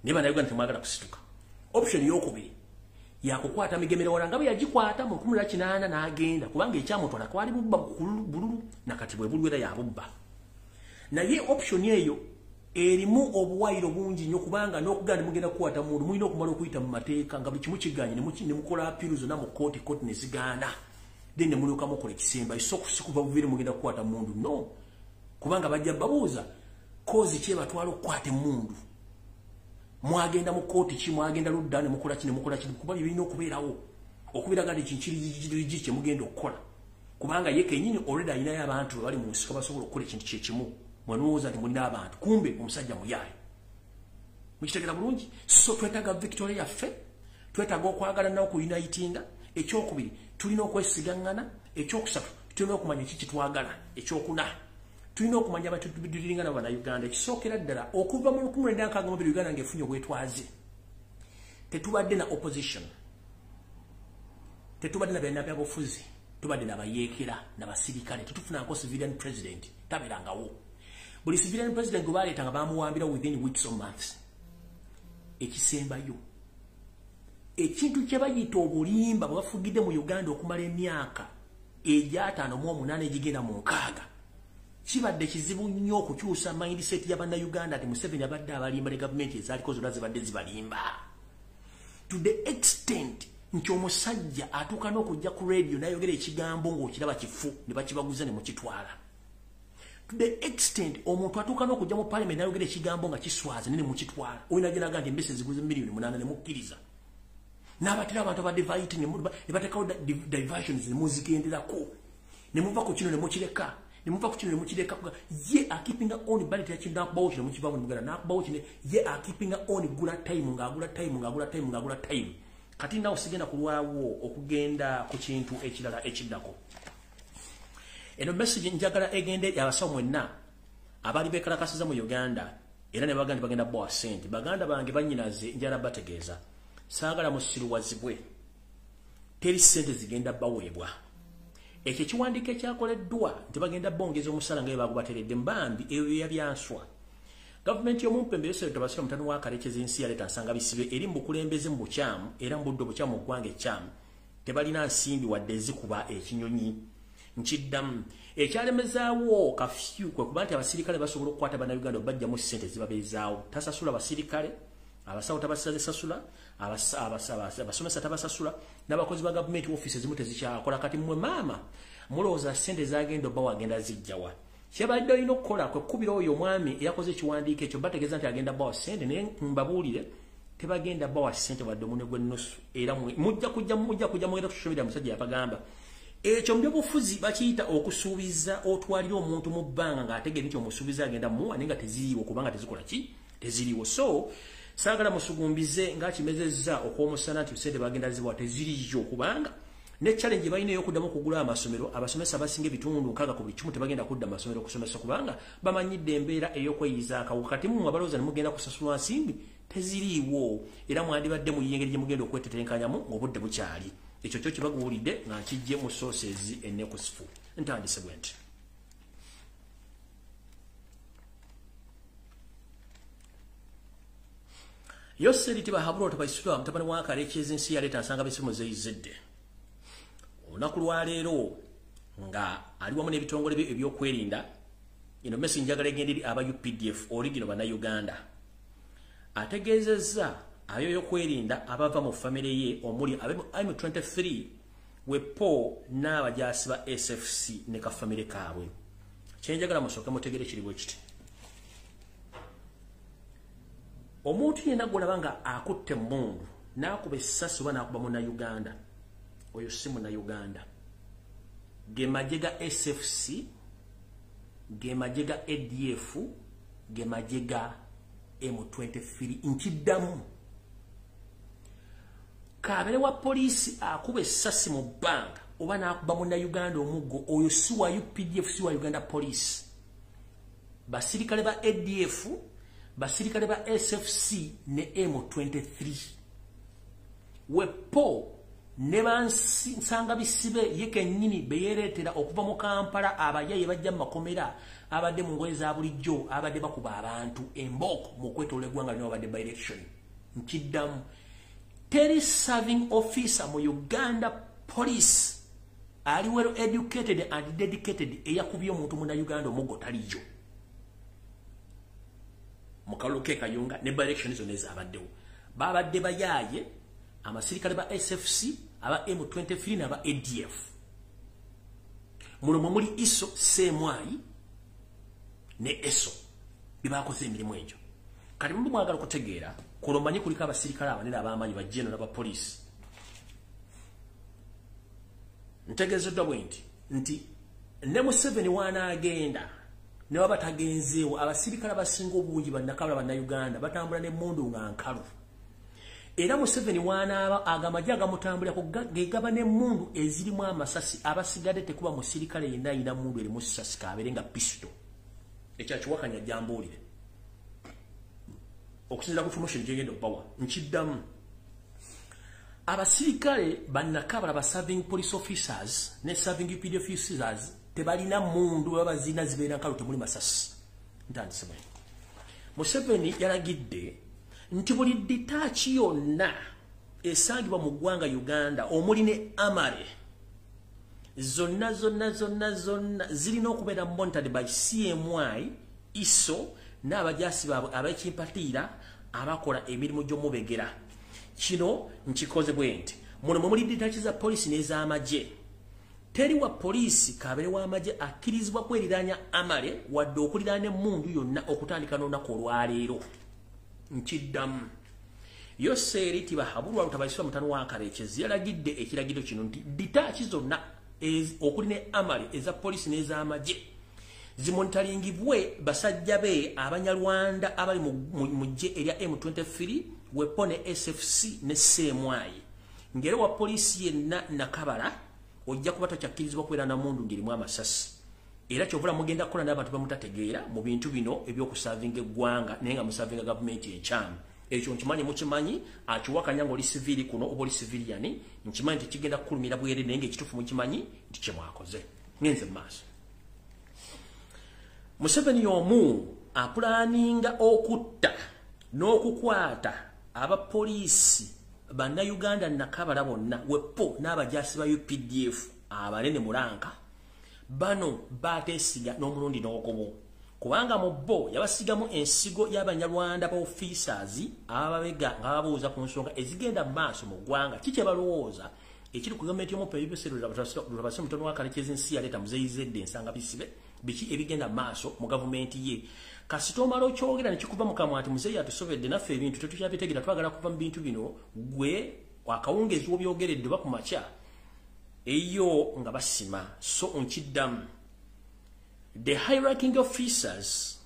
Ne bannayuganda temwagala kusituka. Option y'okubiri yakukwata migemero wala nga bwe yagikwata mu 18 n'agenda kubanga ekyamutwala kwali bubba bululu nakati bwe bulwera yabubba. Naye option eyo erimu obuwayiro bungi nnyo kubanga n'okuganda mugenda kukwata mundu mulina okumala okuyita mu mateeka nga buli kimu kiganye ne mukola apiru zonna mu kooti ne zigaana then ne mulyoka mukola ekisemba isikuva buvire mugenda kukwata mundu no kubanga bajja babuuza kozi kye batwala okukwata mundu mwagenda mu kooti ki mwagenda ludda ne mukola kino kuba birina okubeerawo okubeera gadi kinchiri kye mugenda okukola kubanga ye kenyini already ayinayo abantu bali mu nsiko basobola okukola ekintu kyekimu mwanooza nti mulina abantu kumbe omusajja muyaayo mukitegera bulungi. So twetaaga Victoria yaffe twetaaga okwagala n'okuyunitinga. Ekyokubiri tulina okwesigaŋŋana. Ekyokusatu tulina okumanya kiki twagala. Ekyokuna tulina okumanya abantu tulingana bannayuganda. Ekisookera ddala okuva mu 1962 Uganda ng'efunye obwetwaze tetubadde na opposition, tetubadde na byanabyabufuzi, tubadde n'abayeekera n'abasirikale, tetufunako civilian president tabeerangawo. Buli civilian president gwe baaleetanga bamuwambira within weeks or months. Ekisembayo ekintu kye bayita obulimba bwe bafugidde mu Uganda okumala emyaka egya 58 egigenda mu 6 kibadde kizibu nnyo okukyusa mindset y'abannayuganda ati Museveni abadde abalimba ne gavumenti ezaaliko zonna zibadde zibalimba to the extent nti omusajja atuuka n'okujja ku radio n'ayogera ekigambo ng'okiraba kifu ne bakibaguza ne mukitwala. to the extent omuntu atuuka n'okujja mu parliament n'ayogera ekigambo nga kiswaza nene mukitwala oyina ginaga nti embese ziguze million 8 ne mukkiriza n'abatera abantu abadivite ne bateekawo diversions ne muzigenderako ne muva ku kino ne mukireka ne muva ku kino ne mukireka ye akipinga on bality yakinda kubawo kino mukivamu ne mugala n'akubawo kino ye akipinga on gula time ng'agula time kati nawo sigenda kulwawo okugenda ku kintu ekirala ekiddako. Eno message njagala egende yabasawo mwenna abali bekalakasiza mu Uganda era ne baganda bagenda boa sente baganda bange banyinaze njala bategeeza saagala musiruwazibwe teri sente zigenda baweebwa ekyo kiwandike kyakoleddwa nti bagenda bongeza omusala nga bagubateredde mbambi eyo yabyanswa government y'omumpembe yose tabasira mutano wa karekezi ensi yaleta nsanga bisibe eri mbukulembeze mu bukyamu era mbuddo bukyamu ogwange ekyamu tebalina nsimbi wadde ezikuba ekinyonyi nchiddamu ekyalemezaawo kafyu kwe kuba nti abasirikale basobola okukwata bannayuganda bajja mu ssente zibabeezaawo tasasula abasirikale abasawo tabasasula abasomesa tabasasula n'abakozi ba government offices zimu tezikyakola kati mmwe maama mulowooza ssente zagenda obba wagenda zijjawa kyebadde olina okukola kwe kkubira oyo omwami eyakoze ekiwandiiko ekyo bategeeza nti agenda bawa ssente naye mbabuulire tebagenda bawa ssente wadde omune gw'ennusu era mujja kujja mugenda kushomera musajja yapagamba ekyo mu byobufuzi bakiyita okusuubiza otwalira omuntu mu bbanga ng'ategeera nti omusuubiza agenda muwa naye nga teziriiwo kubanga tezikola ki teziriiwo so saagala musugumbize ng'akimezezza okw'omusana nti ssente bagenda zibawa teziriiyo kubanga ne challenge balina ey'okuddamu okugula amasomero abasomesa abasinga ebitundu 6 ku buli kimu tebagenda kudda amasomero okusomesa kubanga bamanyidde embeera ey'okweyiza akawuka kati mu abalowooza ne mugenda kusasulwa nsimbi teziriiwo era mwandibadde mu yengeri gye mugenda okwetetenkanyamu ng'obudde bukyali ekyo kyo kibaguwulidde nga nkijje mu sources ennekusifu ntandise bwe nti Yoseri tibahabulwa tabaisula mutabani wa Karekezi ensi yaleeta nsanga bisimu zeyizedde olunaku lwaleero nga ali wamu n'ebitongole bye ebyokwerinda ino message njagala egenda eri aba UPDF origino bannayuganda ategeezezza ayo yokwerinda abava mu famire ye omuli M23 wepo n'abajaasi ba SFC ne ka famire kaabwe kyenjagala musooke mutegere kiriwo kiti omuntu yenna gwolaba nga akutte emmundu n'akuba essasi oba n'akuba munnayuganda oyo si munnayuganda ge magye ga SFC ge magye ga ADF ge magye ga M23 nkiddamu kabere wa polisi akuba essasi mu bbanga oba n'akuba munnayuganda omuggo oyo si wa UPDF si wa Uganda Police basirikale ba ADF basirikale ba SFC ne M23 wepo ne bansanga bisibe yeke nnyini beyereetera okuva mu Kampala abayaye bajja mu makomera abadde mu ngoye za bulijjo abadde bakuba abantu embooko mu kwetoola eggwanga lino abadde by election nkiddamu teri serving officer mu Uganda Police ali well educated and dedicated eyakubye omuntu mu Uganda omuggo taliyo mukaluke kayunga ne by election zone ezabaddewo babadde bayaye amasirikale ba SFC aba M23 n'aba ADF mulomo muli iso semwai ne eso bibakoze emirimu egyo kati mundu mwagala kutegeera kulomanyi kuliko abasirikale abanene abamanyi ba general n'aba police ntegezeddwa bwenti nti ne mu 7 wana agenda ne wabatagenzeewo abasirikale abasinga obungi bannakabala bannayuganda batambula n'emmundu nga nkalu era mu 7 wana agamaja agamutambulira ku gegaba n'emmundu ezirimu amasasi abasigadde tekuba musirikale yenna ayina mundu eri mu sasi kabere nga pisto ekyakiwakanya jambuulire okusinza ku information gyegenda okubawa nkiddamu abasirikale bannakabala ba serving police officers ne serving UPDF officers tebalina mundu babazina zibeera nkalu temuli masasi ntandise bwe Museveni yalagidde nti buli ditachi yonna esangibwa mu ggwanga Uganda omuli ne amare zonna zirina okubeera monitored by CMY ISO n'abajaasi baabwe abekimpatiira abakola emirimu gy'omubegera kino nkikoze bwe nti muno muli ditachi za polisi n'ez'amagye teri wa poliisi kabere wa maje akirizibwa kweriranya amale wadde okulirana emmundu yonna okutandika n'olunaku olwaleero. Nkiddamu Yoseri tibahabulwa lutabaisibwa mutano wa Karekezi yalagidde ekiragiro kino nti ditaachi zonna okuli ne amale eza poliisi n'ez'amagye zimonitaringibwe basajja be Abanyarwanda abali mu ggye erya M23 wepone SFC ne Semwayi. Ngere wa poliisi yenna Nakabala ojja kuba takyakirizibwa kwera na mundu ngirimu amasasi. Era kyovula mugenda kukola n'abantu bamutategeera mu bintu bino eby'okusavinga eggwanga naye nga musavinga gavumenti ekyamu. Ekyo nkimanyi mukimanyi akiwakanya ng'oli sivili kuno oba oli civilian nkimanyi nti kigenda kukulumira bwere naye ng'ekituufu mukimanyi nti kye mwakoze. Ngenze mu maaso. Museveni y'omu apulaninga okutta n'okukwata abapoliisi Bannayuganda Nakabala bonna wepo n'abajaasi ba UPDF abanene mulanka bano bateesiga n'omulundi n'ogobo kubanga mu bo yabasigamu ensigo y'Abanyarwanda ba officers ababega ng'ababuuza ku nsonga ezigenda mu maaso mu ggwanga kiki balowooza ekiri ku gavumenti y'omupa ebibeesereza lwabase mutono wa Karekezi ensi yaleeta muzeyizedde ensanga bisibe biki ebigenda mu maaso mu gavumenti ye. Kasito malo kyogera nekikuva mu kamwa ati muzeyi atusovedde naffe ebintu tetukyabitegera twagala kuva mu bintu bino gwe wakawungezi w'obyogeredde ba ku makya eyo nga basima. So nkiddamu the high-ranking officers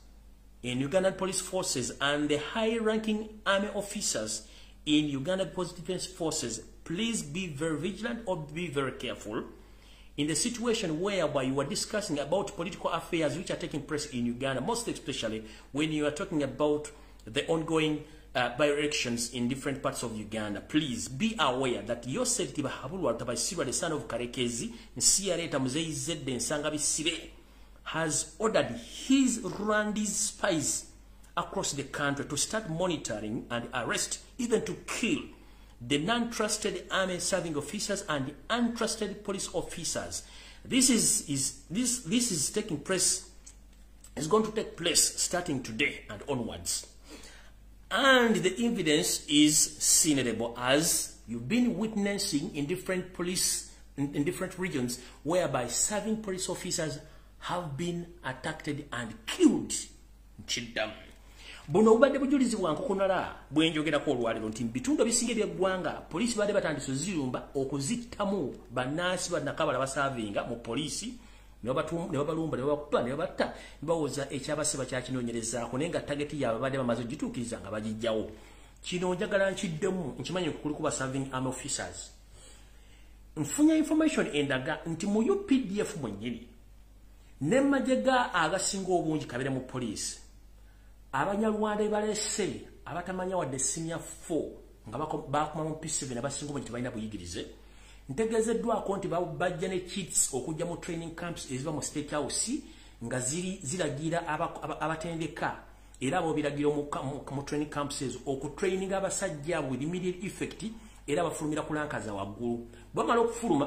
in Ugandan police forces and the high-ranking army officers in Ugandan defense forces, please be very vigilant or be very careful in the situation whereby you are discussing about political affairs which are taking place in Uganda, most especially when you are talking about the ongoing by-elections in different parts of Uganda. Please be aware that Yoseri Tibahabulwa Lutabaisibwa, the son of Karekezi, Nsiyareta Muzeyizedde Nsanga Bisibe, has ordered his Rwandese spies across the country to start monitoring and arrest, even to kill, the non-trusted army serving officers and the untrusted police officers. This is taking place. It's going to take place starting today and onwards. And the evidence is seenable as you've been witnessing in different in different regions whereby serving police officers have been attacked and killed. Chidam. Buno ubadde bujulizi bwanko kunala bwenjogerako olwaliro nti bitundu bisinge by'eggwanga poliisi badde batandise zirumba okuzittamu bannansi ba Nakabala basavinga mu poliisi ne babalumba ne bakuba ne babatta bawoza ekyabasiba kyakinoonyerezaako naye nga tageti yaabwe badde bamaze ogituukiriza nga bagijjawo. Kino njagala nkiddemu nkimanyi kuli kuba serving army officers. Nfunya information endaga nti mu UPDF mwennyini ne majega agasinga obungi kabere mu poliisi Abanyarwanda balese abatamanya wadde senior 4 nga bakoma mu P7 abasinga obungi tebalina buyigirize. Ntegezeddwako nti bajja ne kits okujja mu training camps eziba mu State House nga ziragira abatendeka era abo biragira mu training camps ezo okutraininga abasajja with immediate effect era bafulumira kulankaza waggulu. Bamala okufuluma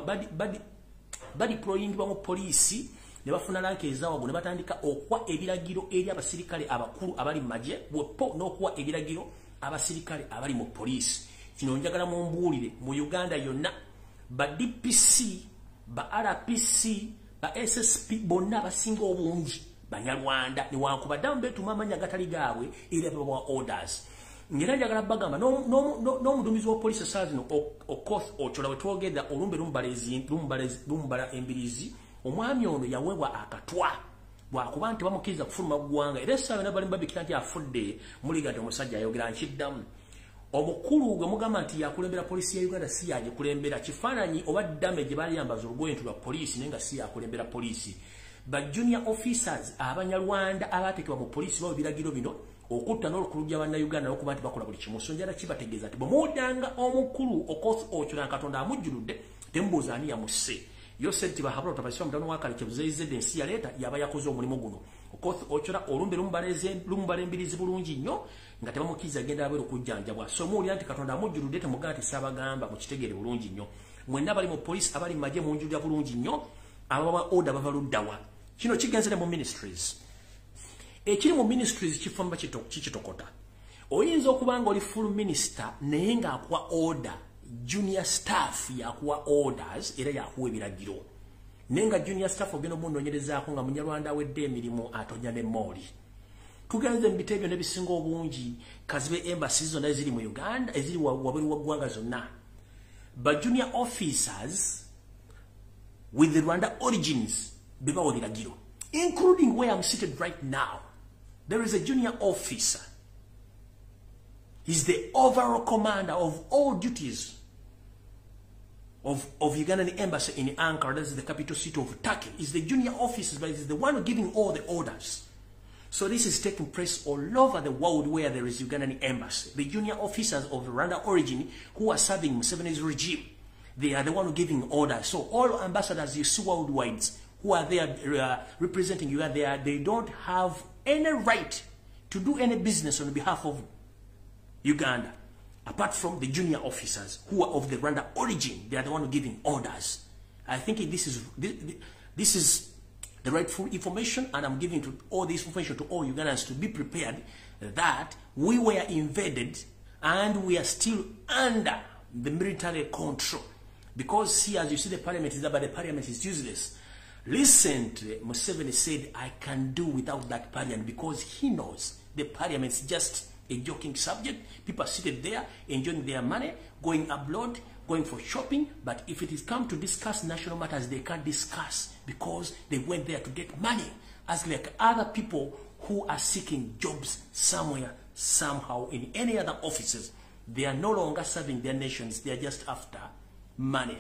badeployingibwa mu poliisi ne bafuna lanka ezawago ne batandika okuwa ebiragiro eri abasirikale abakulu abali mu magye wepo n'okuwa ebiragiro abasirikale abali mu poliisi. Kino njagala mumbuulire mu Uganda yonna ba DPC, ba RPC, ba SSP bonna basinga obungi Banyarwanda ne wankubadde betuma amanya gatali gaabwe era bawa orders. Ngera njagala bagamba n'omuduumizi wa poliisi Sazino Okoth Ochola wetwogedda lumbala embirizi omwami ono yaweebwa akatwa lwakuba nti bamukiriza kufuluma ggwanga era essaawa yonna balimu babikira nti afudde muliga nti omusajja ayogera nkiddamu. Omukulu gwe mugamba nti yakulembera poliisi ya Uganda si yagikulembera kifaananyi oba ddame gye baali yambaza olugoye nti lwa poliisi naye nga si yakulembera poliisi. Ba junior officers Abanyarwanda abateekebwa mu poliisi bawe biragiro bino okutta n'olukulujja Bannayuganda n'okuba nti bakola buli kimu. So njala kibategeeza nti bwe muwuddanga omukulu Okoth Ochola Katonda amujjuludde temubuuza ani yamusse. Yoseri Tibahabulwa Lutabaisibwa mutano wa Karekezi Muzeyizedde ensi yaleeta yaba yakoze omulimu guno. Okoth Ochola olumbe lumbala embirizi bulungi nnyo nga tebamukiriza agenda abeera okujjanjabwa. So muwulira nti Katonda amujjuludde temugaa nti saabagamba mukitegere bulungi nnyo. Mwenna bali mu poliisi abali mu magye munjulira bulungi nnyo ababawa order bava luddawa. Kino kigenzere mu ministries. Ekiri mu ministries kifamba kikitokota. Oyinza okuba nga oli full minister naye ng'akuwa order junior staff yakuwa orders era yakuwa ebiragiro. nenga junior staff ogeno munonyerezako nga munyarwanda wedde emirimu atonya ne moli tugenze mbitebyo nebisinga obungi kazibe embassies zonna eziri mu Uganda eziri wabweru waggwanga zonna but junior officers with the Rwanda origins bebawo biragiro including where I'm seated right now. There is a junior officer. He's the overall commander of all duties of Ugandan embassy in Ankara. That is the capital city of Turkey. He's the junior officer, but he's the one giving all the orders. So this is taking place all over the world where there is Ugandan embassy. The junior officers of Rwanda origin who are serving Museveni's regime, they are the one giving orders. So all ambassadors you see worldwide who are there representing Uganda, they don't have any right to do any business on behalf of Uganda, apart from the junior officers who are of the Rwanda origin. They are the one giving orders. I think this is the rightful information, and I'm giving to all this information to all Ugandans to be prepared that we were invaded and we are still under the military control. Because here, as you see, the parliament is there, but the parliament is useless. Recently, Museveni said, I can do without that parliament because he knows the parliament is just a joking subject. People are seated there, enjoying their money, going abroad, going for shopping. But if it is come to discuss national matters, they can't discuss because they went there to get money. As like other people who are seeking jobs somewhere, somehow, in any other offices, they are no longer serving their nations. They are just after money.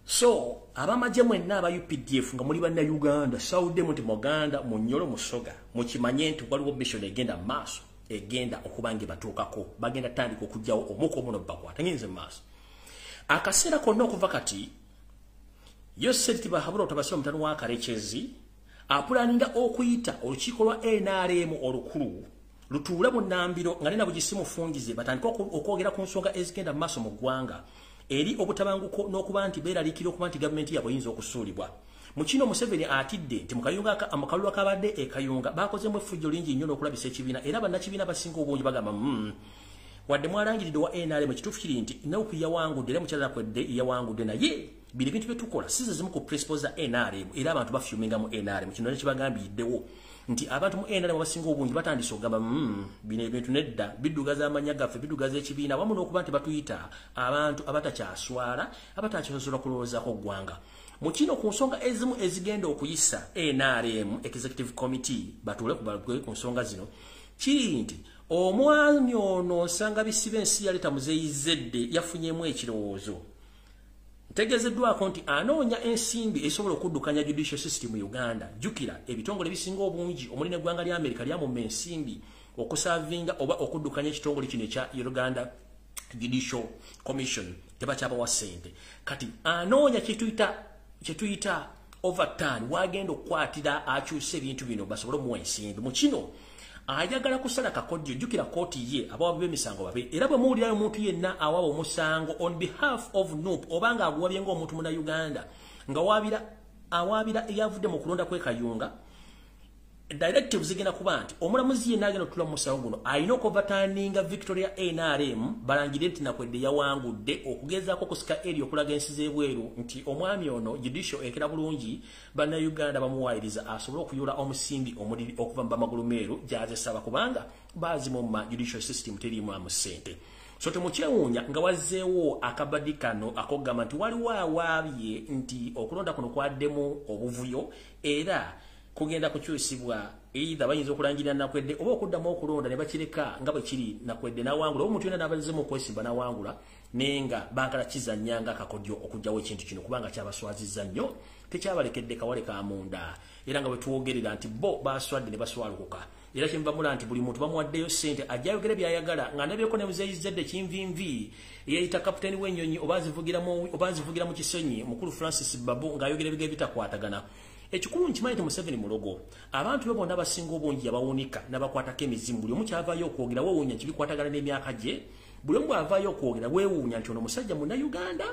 So, abamaje mwenna aba UPDF nga muli banna Uganda, Saudi muti Muganda, munyolo musoga, mukimanye nti waliwo mission egenda maaso, egenda okubange batuukako, bagenda tandika okujjawo omuko muno bakwata ngenze maaso. Akaseera konna okuva kati, Yoseti bahabula otabasira mutano wa Karekezi, apulaninga okuyita olukiiko lwa NRM olukulu, lutuula mu Nambiro nga nena bugisimu fungize batandika okwogera ku nsonga ezigenda maaso mu ggwanga. Eri obutabanguko n'okuba nti beeralikira okuba nti gavumenti yabwe yinza okusuulibwa. Mu kino Museveni atidde nti mukalulu akabadde ekayunga bakozemu effujjo lingi nnyo n'okulabisa ekibiina era bannakibiina basinga obungi bagamba wadde mwalangiridde wa NRM ekituufu kiri nti Nauku yawangudde era mukyala Nakwedde yawangudde naye biri bintu bye tukola si zimu ku principles za NRM era abantu bafyuminga mu NRM kino ne kibagambiddewo nti abantu mu NRM basinga obungi batandise okugamba bino ebintu nedda biddugaza amanya gaffe biddugaza ekibiina wamu n'okuba nti batuyita abantu abatakyaswala abatakyasobola kulowoozaako ggwanga. Mu kino ku nsonga ezimu ezigenda okuyisa NRM Executive Committee batuule ku nsonga zino kiri nti omwami ono nsanga bisibe ensi yaleta muzeyizedde yafunyemu ekirowoozo. Ntegezeddwako nti anoonya ensimbi esobola okuddukanya judicial system mu Uganda. Jukira ebitongole bisinga obungi omuli n'eggwanga lya Amerika lyamumma ensimbi okusavinga oba okuddukanya ekitongole kino ekya Uganda Judicial Commission tebakyabawa ssente. Kati anoonya kyetuyita overturn wagenda okukwatira akyuse ebintu bino basobole omuwa ensimbi. Mu kino ayagala kusala kakodyo jukira kooti ye abawabi b'emisango babe era bwe muwulirayo omuntu yenna awaba omusango on behalf of NUP obanga aguwabye ng'omuntu muna Uganda nga awaabira eyavudde mu kulonda kwekayunga directive zigenda kuba nti omulamuzi yenna agenda otula mu musango guno alina okuvataaninga Victoria NRM balangire nti Nakwedde yawangudde okugezaako okusika eri okulaga ensi z'ebweru nti omwami ono judicial ekera bulungi banna Uganda bamuwaayiriza asobole okuyula omusimbi omuliri okuva mu bamagulu meeru gy'azesaba kubanga bazimu mu judicial system teriimu amu ssente. So temukyewuunya nga wazzeewo akabadi kano akogamba nti waliwo awaabye nti okulonda kuno kwaddemu obuvuyo era kugenda kukyusibwa either bayinza okulangirira Nakwedde oba okuddamu okulonda ne bakireka nga bwe kiri Nakwedde n'awangula oba omuntu yenna n'abazemu okwesimba n'awangula nenga bankala kizannyanga akakodyo okugyawo ekintu kino kubanga kyabaswazizza nnyo tekyabalekedde kawale ka munda era nga bwe tuwogerera nti bo baswadde ne baswalukuka era kyembamula nti buli muntu bamuwaddeyo ssente ajja ayogere byayagala nga ndabyeko ne muzeyizedde kinvinvi eyayita kapitaani w'ennyonyi oba azivugira mu kisonyi mukulu Francis Babu ng'ayogera ebigere bitakwatagana. Ekikulu nkimanyi nti Museveni mulogo abantu be bonna basinga obungi yabawunika n'abakwatako emizimu buli omu kyavaayo okwogera weewuunya nti bikwatagana n'emyaka gye buli omu bw'avaayo okwogera weewuunya nti ono musajja munna Uganda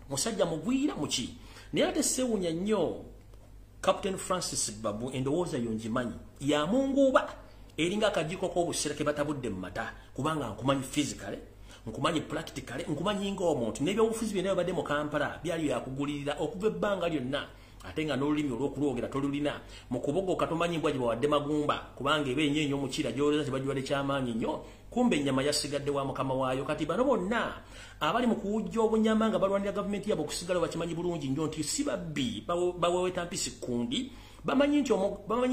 musajja mugwira muki naye ate seewuunya nnyo Captain Francis Babu endowooza yo ngimanyi yamunguuba eringa akajiiko k'obusera ke batabudde mu mata kubanga nkumanyi physically nkumanyi practically nkumanyi ng'omuntu n'ebyobufuzi byonna babadde mu Kampala byali yakugulirira okuva ebbanga lyonna ate nga n'olulimi olw'okulwogera tolulina mu kubogoka tomanyi mbwa gye bawadde magumba kubanga eba ennyo ennyo omukira gy'olowooza tebagiwadde kyamaanyi nnyo kumbe ennyama yasigadde wa mukama waayo kati bano bonna abali mu kuwujja obunyama nga balwanira gavumenti yabwe okusigala bakimanyi bulungi nnyo nti si babbi baweweta mpisi kundi bamanyi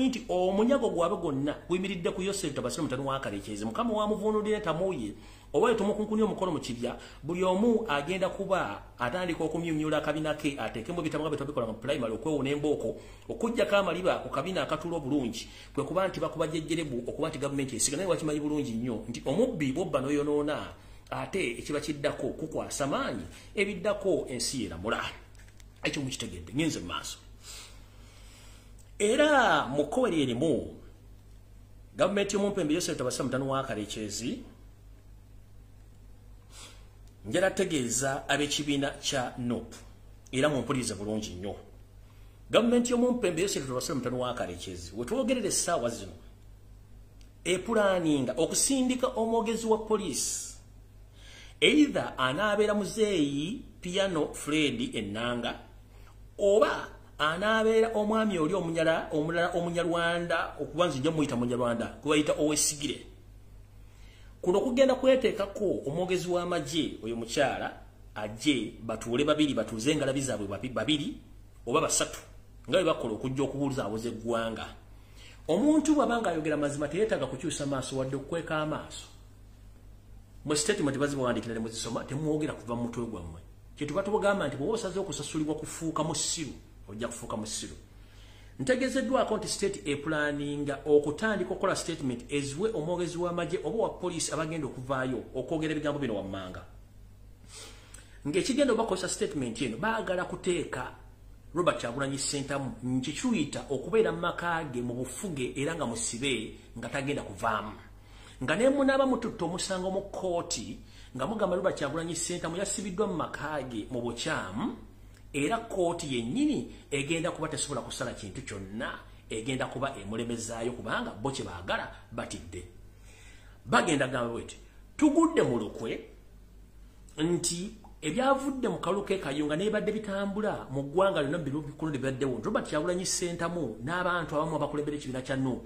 nti omunyago gwabwe gwonna guyimiridde ku Yosefu Tabasira mutani wa Kalekyezi mukama wamuvuunulira tamuuye oba tumukunkunya omukono mu kibya buli omu agenda kuba atandika okumyumyula akabina ke ateekemu ebitamu nga betobikola mu primary okwewuna embooko okujjako amaliba ku kabina akatuula obulungi kwe kuba nti bakuba jjejjerebu okuba nti gavumenti esiga naye wakimanyi bulungi nnyo nti omubbi bwobba n'oyonoona ate ekiba kiddako kukwasa maanyi ebiddako ensi yeramula ekyo mukitegedde ngenze mu maaso era mu kkowe lyerimu gavumenti y'omumpembe Yosefu Tabasira mutani wa Kalekyezi njala tegeeza ab'ekibiina kya NUP era mumpulirize bulungi nnyo gavumenti y'omumpembe Yosefu Tabasira mutani wa Kalekyezi wetwogerera essaawa zino epulaaninga okusindika omwogezi wa poliisi either anaabeera muzeeyi Piano Fred Enanga oba anaabeera omwami oli omulala omunyarwanda okuba nze nja muyita munyarwanda gwe bayita Owesigire kuno kugenda kweteekako omwogezi w'amagye oyo mukyala ajje batuule babiri batuuze engalabi zaabwe babiri oba basatu nga bwe bakola okujja okubuzaabuza eggwanga omuntu bw'abanga ayogera mazima teyeetaaga kukyusa maaso wadde okukweka amaaso mu statement bazibawandiikira ne muzisoma temwogera kuva mu mutwe gwammwe kyetuba tubagamba nti bw'oba osaze okusasulibwa kufuuka musiru ojja kufuuka musiru ntegezeddwako nti state epulaninga okutandika okukola statement eziwe omwogezi w'amagye oba wa poliisi abagenda okuvaayo okwogera ebigambo bino wammanga ng'ekigenda obakozesa statement eno baagala kuteeka Robert Kyagulanyi Ssentamu nkikiyita okubeera mu maka ge mu bufuge era nga musibe nga tagenda kuvaamu nga ne munaaba mututta omusango mu kkooti nga mugamba Robert Kyagulanyi Ssentamu yasibiddwa mu maka ge mu bukyamu era kkooti yennyini egenda kuba tesobola kusala kintu kyonna egenda kuba emulemezaayo kubanga bo kye baagala batidde bagenda gamba bweti tugudde mu lukwe nti ebyavudde mu kaluke kayunga n'ebadde bitambula mu ggwanga lyonna bikulu libaddewo Robert Kyagulanyi Ssentamu n'abantu abamu abakulembera ekibiina kya NUP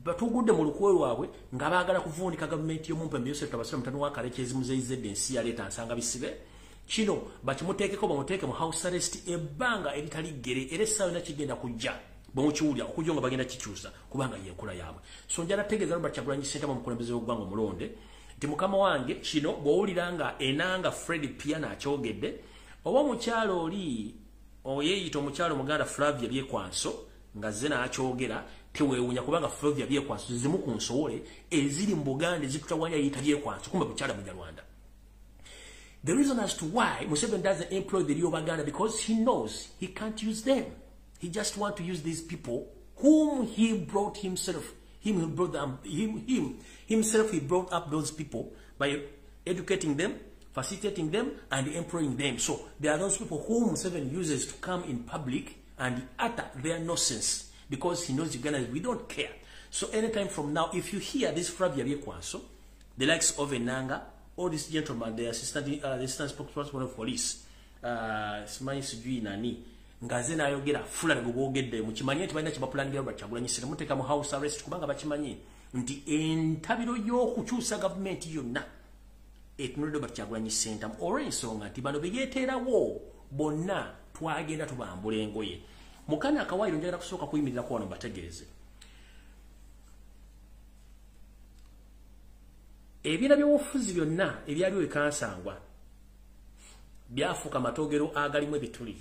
batugudde mu lukwe lwabwe nga baagala kuvuunika gavumenti y'omumpembe Yosefu Tabasira mutani wa Kalekyezi muzeyizedde ensi yaleeta nsanga bisibe kino bakimuteekeko bamuteeke mu house arrest ebbanga eritali ggere era essaawa yonna kigenda kujja bwe mukiwulira okujja nga bagenda kikyusa kubanga yenkula yaabwe so njala tegeeza Robert Kyagulanyi Ssentamu omukulembeze w'eggwanga omulonde nti mukama wange kino bw'owulira nga Enanga Fred Piano akyogedde oba omukyalo oli oyeeyita omukyalo Muganda Flavia Byekwanso nga ze n'akyogera teweewunya kubanga Flavia Byekwanso zimu ku nsowole eziri mu Buganda ezitutawanya yeyita Byekwanso kumbe mukyala Munyarwanda. The reason as to why Museveni doesn't employ the real Baganda because he knows he can't use them. He just wants to use these people whom he brought himself. He brought up those people by educating them, facilitating them, and employing them. So there are those people whom Museveni uses to come in public and utter their nonsense because he knows Ugandans, we don't care. So anytime from now, if you hear this Flavia Byekwanso, the likes of Enanga, all these gentlemen, the assistant spokesperson of police, Simanyi Sijui Nani, ngazena ayogera fulani gubogedde mukimanyi nti balina kibapulaningira Robert Kyagulanyi Ssentamu muteeka mu house arrest kubanga bakimanyi nti entabiro y'okukyusa gavumenti yonna etunulidde Robert Kyagulanyi Ssentamu olw'ensonga nti bano beyeeterawo bonna twagenda tubambula engoye mukana akawairo njagala kusooka kuyimirirako wano bategeeze ebiina by'obufuzi byonna ebyaliwo ekansangwa byafuuka matogero agalimu ebituli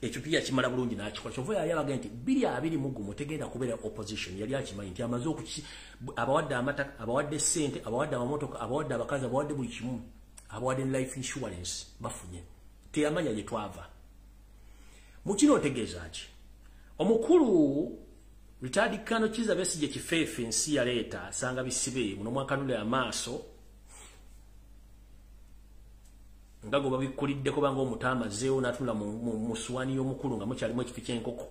ekyo pia kimala bulungi n'akikola kyova yayabaga nti 221 tegenda kubeera opposition yali akimanyi nti amaze abawadde amataka abawadde ssente abawadde amamotoka abawadde abakazi abawadde buli kimu abawadde life insurance bafunye teyamanya gye twava mu kino otegeeza ki omukulu Richard Kano Kiza Besigye Kifeefe ensi yaleeta sanga bisibe muno mwakanule amaaso ngago babikuliddeko banga omutama zeo natula mu suwani y'omukulu nga mukyalimu ekifi ky'enkoko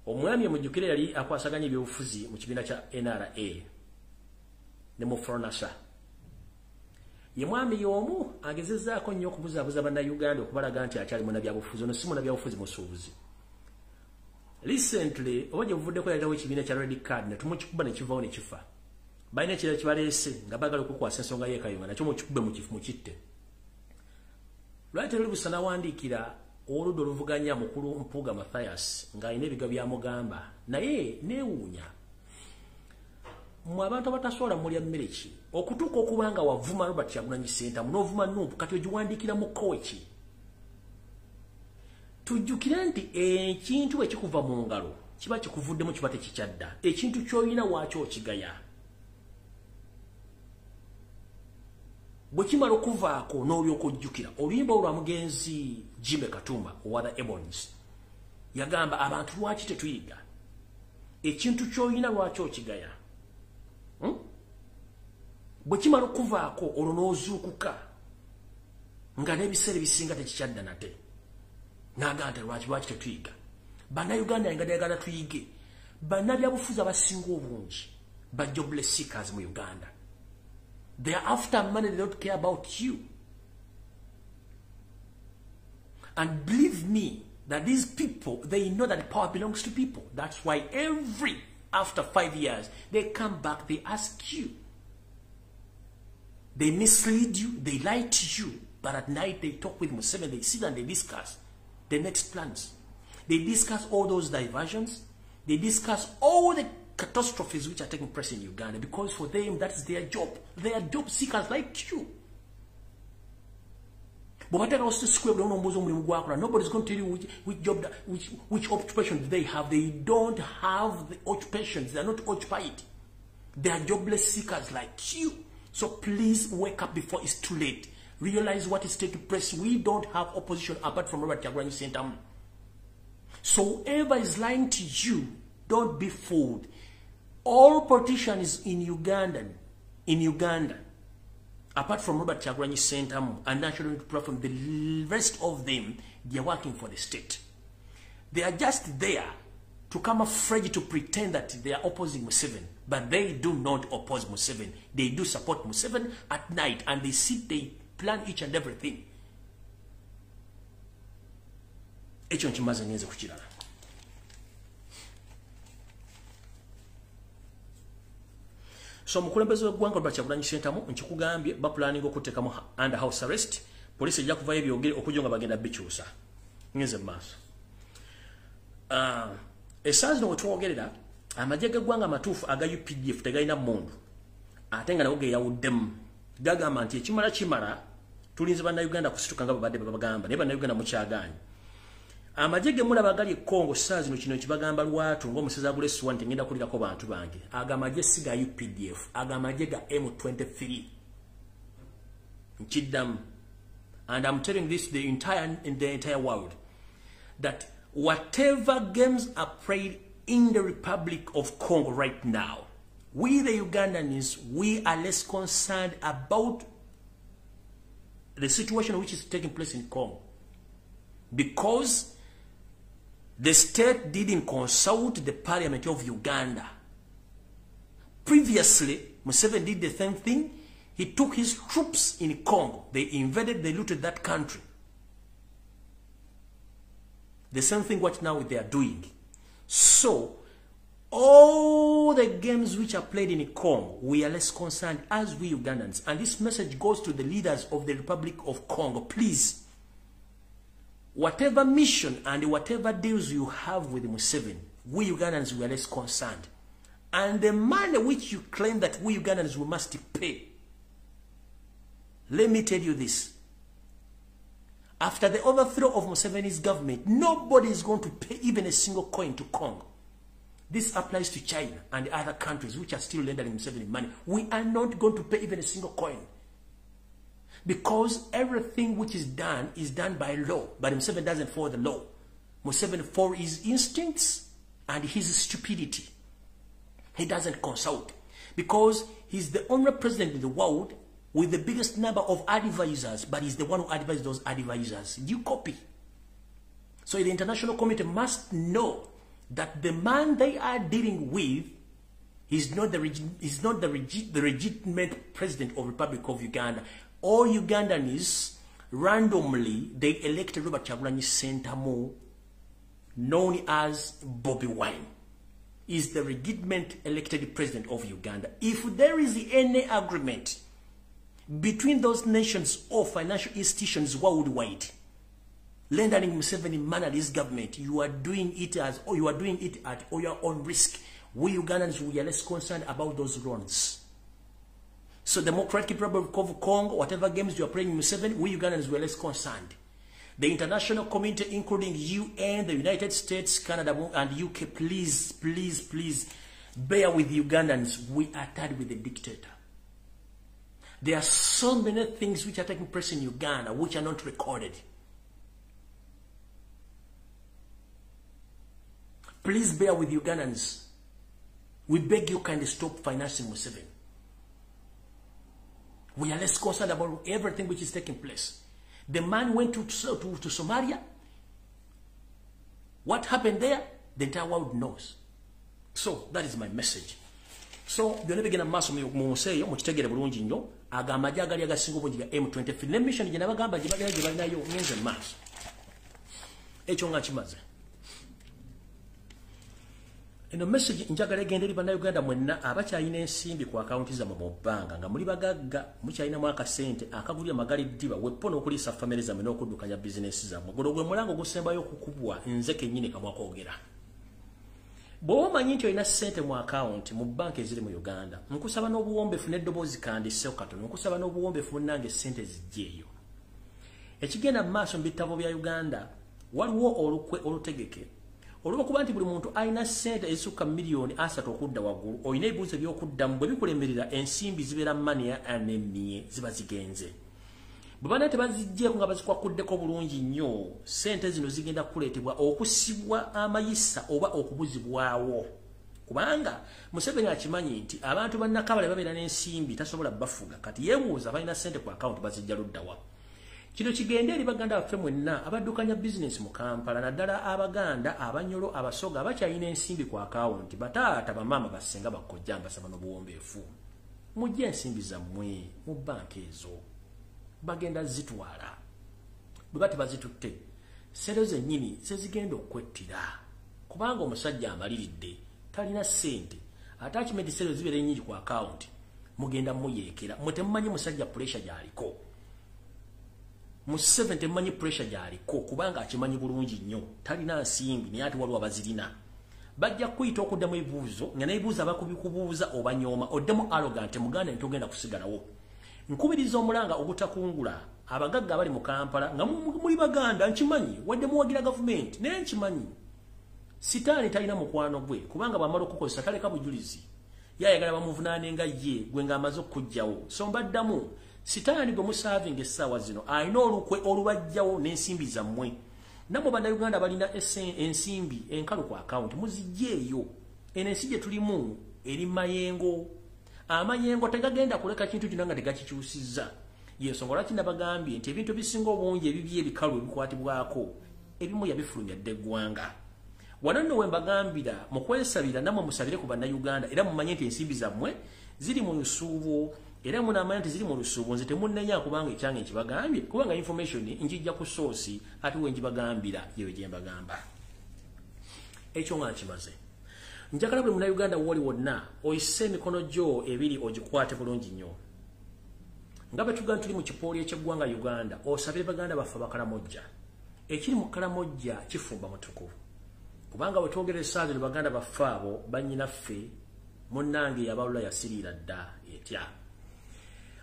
omwami omujjukire yali akwasaganya ebyobufuzi mu kibiina kya NRA ne mu Fronasa ye mwami y'omu agezezzaako nnyo okubuzaabuza bannayuganda okubalaga nti akyali munnabyabufuzi ono si munnabyabufuzi musuubuzi. Recently oba gye buvuddeko yaletawo ekibiina kya red card ne tumukikuba ne kivaawo ne kifa. Balina ekirala kye baleese nga baagala okukwasa ensonga y'ekayunga nakyo mukikube mukitte. Lwaki teri busa nawandiikira oludda oluvuganya mukulu Mpuuga Mathias ng'alina ebiga byamugamba naye neewuunya. Mmwe abantu abatasobola mulya mmere ki okutuuka okuba nga wavuma Robert Kyagulanyi Ssentamu n'ovuma Nuupu kati ogiwandiikira mu kkowe ki? Tujjukire nti ekintu ekikuva mu ngalo kiba kikuvuddemu kiba tekikyadda. Ekintu ky'olina waakyo okigaya. Bwe kimala okuvaako n'olyoka ojjukira oluyimba olwa mugenzi Jimmy Katumba owa The Ebonies yagamba abantu lwaki tetuyiga ekintu ky'olina lwaki okigaya. Bwe kimala okuvaako olwo n'ozuukuka nga n'ebiseera ebisinga tekikyadda nate n'agamba lwaki tetuyiga. Bannayuganda ayagala tuyige. Bannabyabufuzi abasinga obungi ba jobless seekers mu Uganda. They are after money, they don't care about you. And believe me, that these people, they know that the power belongs to people. That's why after 5 years, they come back, they ask you. They mislead you, they lie to you. But at night, they talk with Museveni, they sit and they discuss the next plans. They discuss all those diversions. They discuss all the catastrophes which are taking place in Uganda, because for them that is their job. They are job seekers like you. Nobody's going to tell you which job, which occupation they have. They don't have the occupations. They are not occupied. They are jobless seekers like you. So please wake up before it's too late. Realize what is taking place. We don't have opposition apart from Robert Kyagulanyi Ssentamu. So whoever is lying to you, don't be fooled. All politicians in Uganda, apart from Robert Kyagulanyi Ssentamu and National Unity Platform, the rest of them, they are working for the state. They are just there to come afraid to pretend that they are opposing Museveni, but they do not oppose Museveni. They do support Museveni at night, and they sit, they plan each and everything. Ekyo nkimaze ngenze ku kirala. So mukulembeze w'eggwanga Robert Kyagulanyi Ssentamu nkikugambye bapulaninga okuteekamu under house arrest. Poliisi ejja kuvaayo ebyogere okujja nga bagenda bikyusa. Ngenze mu maaso. Essaawa zino we twogerera amagye g'eggwanga amatuufu aga UPDF tegalina mmundu ate nga nago geeyawuddemu. Gagamba nti ekimala tulinze bannayuganda kusituka nga babadde babagamba naye bannayuganda mukyagaanyi. Amagye ge mulaba gali e Congo essaawa zino kino kibagamba lwatu ng'omusezi agula essuwa nti ngenda kulirako bantu bange. Aga amagye si ga UPDF, aga amagye ga M23. Nkiddamu. And I'm telling this in the entire world that whatever games are played in the Republic of Congo right now, we the Ugandans, we are less concerned about the situation which is taking place in Congo, because the state didn't consult the parliament of Uganda. Previously, Museveni did the same thing. He took his troops in Congo. They invaded, they looted that country. The same thing what now they are doing. So, all the games which are played in Congo, we are less concerned as we Ugandans. And this message goes to the leaders of the Republic of Congo. Please, whatever mission and whatever deals you have with Museveni, we Ugandans, we are less concerned. And the money which you claim that we Ugandans we must pay, let me tell you this. After the overthrow of Museveni's government, nobody is going to pay even a single coin to Congo. This applies to China and other countries which are still lending Museveni money. We are not going to pay even a single coin. Because everything which is done by law. But Museveni doesn't follow the law. Museveni follows his instincts and his stupidity. He doesn't consult. Because he's the only president in the world with the biggest number of advisors, but he's the one who advises those advisors. You copy. So the international community must know that the man they are dealing with is not the legitimate president of the Republic of Uganda. all Ugandans randomly they elected Robert Kyagulanyi Ssentamu, known as Bobby Wine, is the legitimate elected president of Uganda. If there is any agreement between those nations or financial institutions worldwide, lending Museveni money his government, you are doing it at your own risk. We Ugandans, we are less concerned about those loans. So Democratic Republic of Congo, whatever games you are playing Museveni, we Ugandans were less concerned. The international community, including UN, the United States, Canada, and UK, please, please, please, bear with Ugandans. We are tired with the dictator. There are so many things which are taking place in Uganda which are not recorded. Please bear with Ugandans. We beg you kindly stop financing Museveni. We are less concerned about everything which is taking place. The man went to Somalia. What happened there? The entire world knows. So that is my message. So the never gonna mass me say mukitegere bulungi nnyo agamba jagali agasingo bonjiga M23 ne mission gye nabagamba gye bali nayo ngenze mass. Ekyo nga kimaze. Eno message njagala egende eri bannayuganda mwenna abakyalina ensimbi ku akaunti zammwe mu bbanga nga muli bagagga mukyalina mu akasente akagulya amagali ddiba wepono okuliisa famire zammwe n'okuddukanya bizinesi zammwe guno gwe mulango ogusembayo okukubwa nze kennyini kamwakoogera. Bw'oba omanyi nti olina ssente mu akawunti mu banka eziri mu Uganda, nkusaba n'obuwombeefu n'eddoboozi kandiseewo katono, nkusaba n'obuwombeefu munnange ssente zijjeeyo. Ekigenda mu maaso mu bitabo bya Uganda waliwo olukwe olutegeke olwokuba nti buli muntu alina ssente ezisukka miliyoni 3 okudda waggulu, olina ebibuuzo by'okuddamu bwe bikulemerera ensimbi zibeera mania anemye ziba zigenze. Bwe bana tebazijjeeko nga bazikwakuddeko bulungi nnyo, ssente zino zigenda kuleetebwa okusibwa amayisa oba okubuzibwawo. Kubanga Museveni akimanyi nti abantu ba NAKACWA babeera n'ensimbi tasobola bafuga, kati yeebuuza balina ssente ku akawunti bazijja luddawa. Kino kigende eri baganda baffe mwenna abaddukanya bizinesi mu Kampala, naddala abaganda abanyolo abasoga abakyalina ensimbi ku akawunti, bataata bamaama basenga bakojja mbasaba n'obuwombeefu. Mujje ensimbi zammwe mu banka ezo bagenda zitwala. Bwe bati bazitutte ssente zennyini zezigenda okwettira kubanga omusajja amaliridde talina ssente ate akimedi ssente zibeera ennyingi ku akawunti mugenda muyeekera. Mwe temumanyi musajja pressure gy'aliko. Museveni temumanyi pressure gy'aliko kubanga akimanyi bulungi nnyo talina nsimbi naye ate waliwo abazirina. Bajja kuyita okuddamu ebibuuzo nga n'ebibuuzo abakubikubuuza obanyooma oddemu arrogant muganda ntogenda kusigalawo. Nkubiriza omulanga ogutakungula abagagga abali mu Kampala nga muli baganda nkimanyi wadde muwagira gavumenti naye nkimanyi sitaani talina mukwano gwe kubanga bw'amala okukozesa taleka bujulizi yayagala bamuvunaane nga ye gwe ng'amaze okujjawo. So mbaddamu sitaani gwe musaavinga essaawa zino alina olukwe olubajjawo n'ensimbi zammwe. Namwe bannayuganda balina ensimbi enkalu ku akawunti muzijjeeyo. Eno ensi gye tulimu eri mayengo. Amayengo tegagenda kuleka kintu kino nga tegakikyusizza. Yensonga lwaki nabagambye nti ebintu ebisinga obungi ebibye ebikalu ebikwatibwako ebimu yabifulumya dda eggwanga. Wano nno we mbagambira mu kwesabira nammwe musabire ku bannayuganda era mumanye nti ensimbi zammwe ziri mu lusuubo era munaamanya nti ziri mu lusuubo. Nze temunnenya kubanga ekyange nkibagambye kubanga information njijja ku soosi ate we njibagambira yewe gye mbagamba. Ekyo nga nkimaze. Njagala buli munnayuganda woli wonna oyise emikono gyo ebiri ogikwate bulungi nnyo. Nga bwe tugamba tuli mu kipooli eky'eggwanga Uganda osabire baganda baffe abakalamojja. Ekiri mu kalamojja kifumba mutuku. Kubanga bwe twogera essaawa zino baganda baffe abo bannyinaffe munnange yabalula yasiriira dda etya.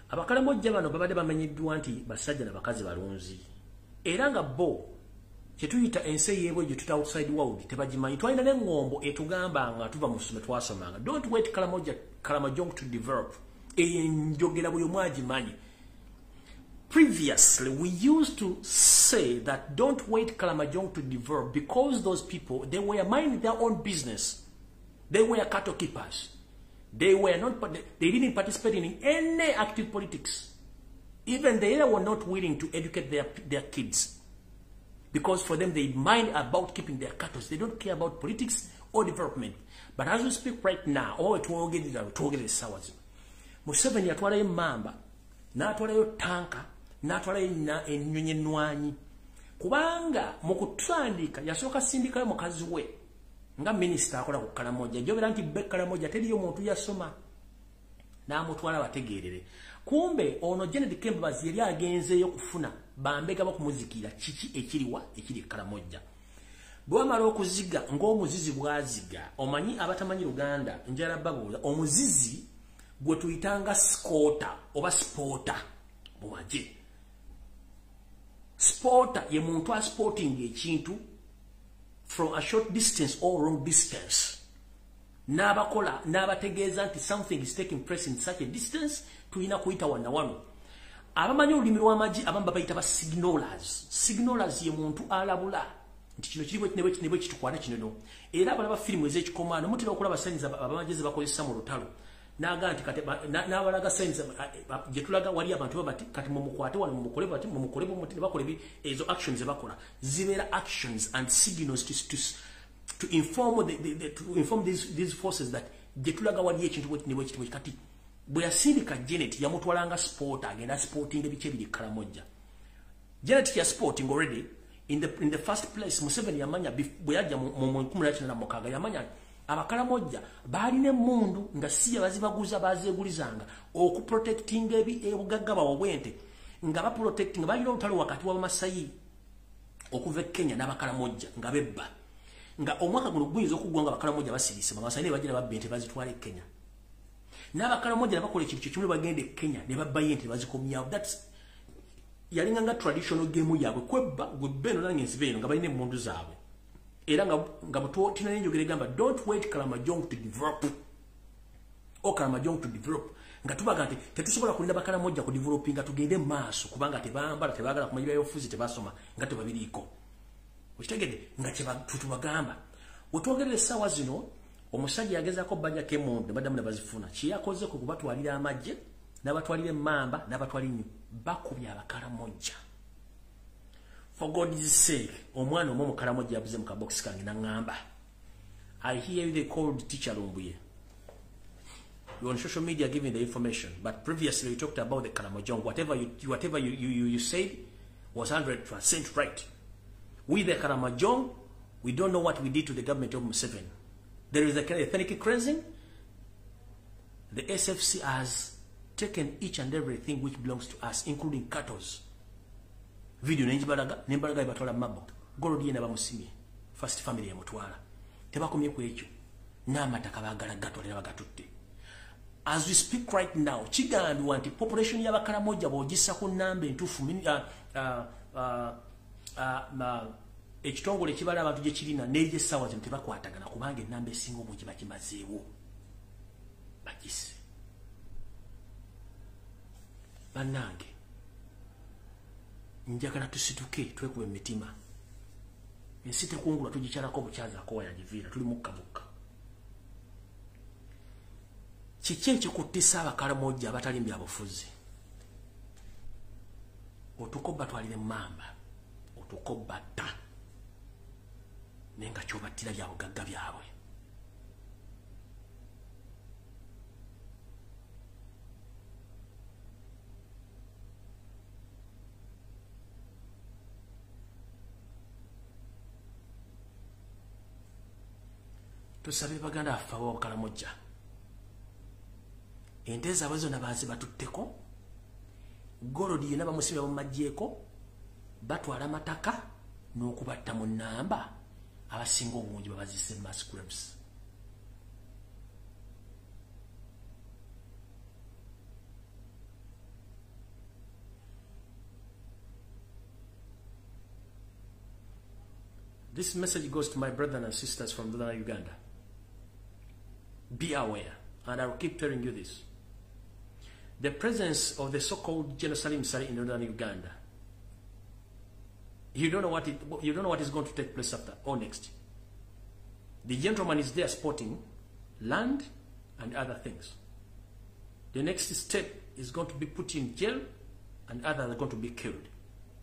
Abakalamojja bano babadde bamanyiddwa nti basajja na bakazi balunzi. Era nga bo kyetuyita ensi yeebwe gye tuta outside world tebagimanyi. Twalina n'eŋŋombo etugamba nga tuva mu ssomero twasomanga. Don't wait Kalamajong to develop. Njogera buli omu agimanyi. Previously, we used to say that don't wait Kalamajong to develop because those people, they were minding their own business. They were cattle keepers. They didn't participate in any active politics. Even they were not willing to educate their kids. Because for them, they mind about keeping their cattle. They don't care about politics or development. But as we speak right now, Museveni yatwala emmamba n'atwalayo tanka n'atwalayo ennyonyi ennwanyi kubanga mu kutandika yasooka sindikayo mukazi we nga minisita akola ku Karamoja jogera nti Karamoja teriyo muntu yasoma n'amutwala bategeerere kumbe ono Janet Kembabazi yali agenzeeyo kufuna bambega bakumuzikira kiki ekiriwa ekiri Karamoja bwamala okuziga ng'omuzizi bwaziga omanyi abatamanyi Luganda njala babuuza omuzizi gwe tuyitanga skota oba spota bumaje spota ye muntu a sporting ekintu from a short distance or long distance n'abakola n'abategeeza nti something is taking place in such a distance tulina kuyita wana wano abamanyi olulimi lw'amagi abamu bayita ba signalers ye muntu alabula nti kino kiri bwe kitukwana kino era abalaba firimu ez'ekikomaano mutera okulaba sayinza abamagezi bakozesa mu lutalo naga nti kate n'abalaga sayinza gye tulaga wali abantu babati kati mumukwate wano mumukole bati mumukole bumuti ne bakole ezo actions bakola zibeera actions and signals to inform these forces that gye tulaga wali ekintu bwe kitibwe kati bwe yasindika Janet yamutwalanga sport agenda sporting ebice biri Karamoja Janet ya sporting already in the first place Museveni yamanya bwe yajja mu 1996 yamanya abakaramoja balina emundu nga si abazibaguza bazegulizanga okuprotecting ebugagga bawobwente nga baprotecting balina olutalo wakati wa Masayi okuva Kenya n'abakaramoja nga bebba nga omwaka guno guyinza okugwanga abakaramoja basirise Masayi ne bagira babbente bazitwale Kenya n'abakaramoja ne bakola ekintu kimwe bagende Kenya ne babbayente bazikomyawo that's yalinga nga traditional game yabwe kwebba gwe Bino nange nzibeeno nga balina emundu zaabwe era nga buto tina njogere gamba don't wait Karamajong to develop o Karamajong to develop nga tubaga nti tetusobola kulinda bakaramoja ku developing nga tugende maaso kubanga tebambala tebagala kumanyira yofuzi tebasoma nga tebabiriko okitegede nga tubagamba wetwogerere sawa zino omusajja yagezako bajja kemonde badamu ne bazifuna kiyakoze ku kubatwalira amajje n'abatwalira mamba n'abatwalira nyu bakubya abakaramoja. For God's sake, omwana omu Karamoja yabuze mu kabox kange nangamba. I hear you they called teacher Lumbuye. You on social media giving the information, but previously you talked about the Karamojong. Whatever you said was 100% right. We the Karamojong, we don't know what we did to the government of Museveni. There is a ethnic cleansing. The SFC has taken each and everything which belongs to us, including cattle. Video nembalaga ibatwala mabo golodi na bamusimye first family ya mutwala tebakomye ku ekyo n'amataka bagala gatolera bagatutte. As we speak right now kigambi wanti population y'abakaramoja bogisa ku nambe entufu ekitongole kibala abantu gye kirina neje sawa zimte bakwatagana kubanga nambe singo mu kibakimazeewo bagise banange njagala tusituke twekube mitima ensite kungula tugikyalako bukyaza ko yagivira tuli mukkabuka kiki ekikuttisa abakaramoja abatali byabufuzi otukoba twalire mamba otukoba ta nenga kyobattira bya bugagga byabwe. Tusabe baganda afawo Karamoja ente zaabwe zonna bazi batutteko golodi yonna bamusibira mu majjeeko batwala amataka n'okubatta mu nnamba abasinga obungi babazise mass graves. This message goes to my brothers and sisters from northern Uganda. Be aware, and I will keep telling you this. The presence of the so-called Jerusalem Sari in northern Uganda, you don't know what is going to take place after or next. The gentleman is there sporting land and other things. The next step is going to be put in jail, and others are going to be killed.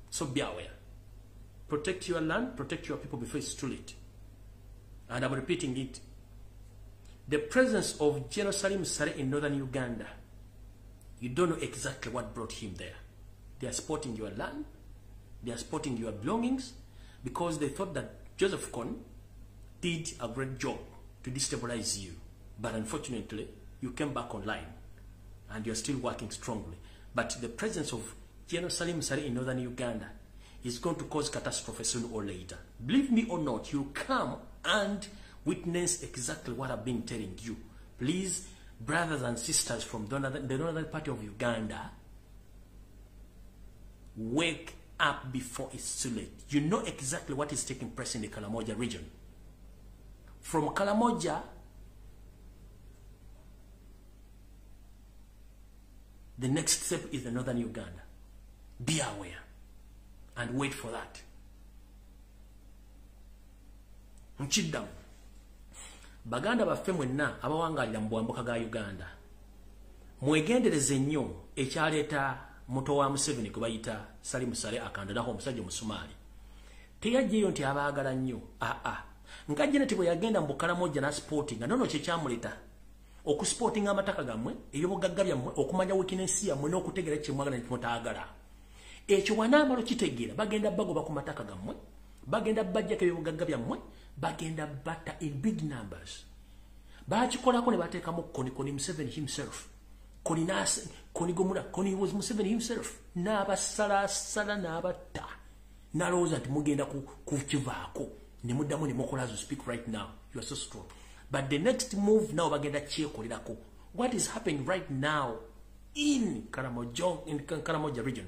So be aware. Protect your land, protect your people before it's too late. And I'm repeating it. The presence of Jerusalem Sari in northern Uganda You don't know exactly what brought him there. They are supporting your land. They are supporting your belongings because they thought that Joseph Kony did a great job to destabilize you. But unfortunately, you came back online and you're still working strongly. But the presence of General Salim Saleh in northern Uganda is going to cause catastrophe sooner or later. Believe me or not, you come and witness exactly what I've been telling you. Please, brothers and sisters from the northern part of Uganda, wake up before it's too late. You know exactly what is taking place in the Karamoja region. From Karamoja, the next step is the northern Uganda. Be aware and wait for that. Nchiddamu baganda baffe mwenna abawangalira mu bwambuka ga Uganda mwegendereze nnyo ekyaleeta muto wa Museveni gwe bayita Salim Saleh akandanaho omusajja Musumaali teyajjeyo nti abaagala nnyo nga Janet bwe yagenda mu Karamoja na sporting nono kye kyamuleta okusportinga amataka gammwe ebyobugagga byammwe okumanya weakness yammwe n'okutegera kye mwagala ne mutaagala ekyo wanaamalo kitegeera bagenda bagoba ku mataka gammwe bagenda bajjako ebyobugagga byammwe bagenda batta in big numbers. Bachikolako ne bateekamu Kony Museveni himself. Kony Gomula, Kony was Museveni himself. N'abasala n'abatta. N'alowooza nti mugenda kukivaako. Ne muddamu ne mukola as you speak right now. You are so strong. But the next move now bagenda kyekolerako. What is happening right now in Karamoja region?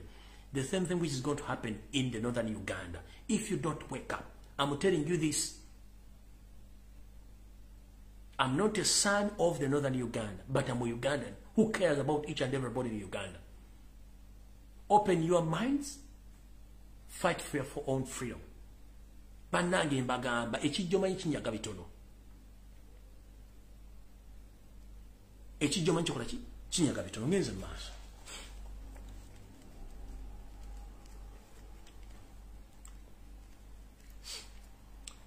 The same thing which is going to happen in the northern Uganda. If you don't wake up. I'm telling you this. I'm not a son of the northern Uganda, but I'm a Ugandan who cares about each and everybody in Uganda. Open your minds, fight for your own freedom. Banange mbagamba ekijjoma kinyaga bitono. Ekijjoma kikola ki kinyaga bitono ngenze maaso.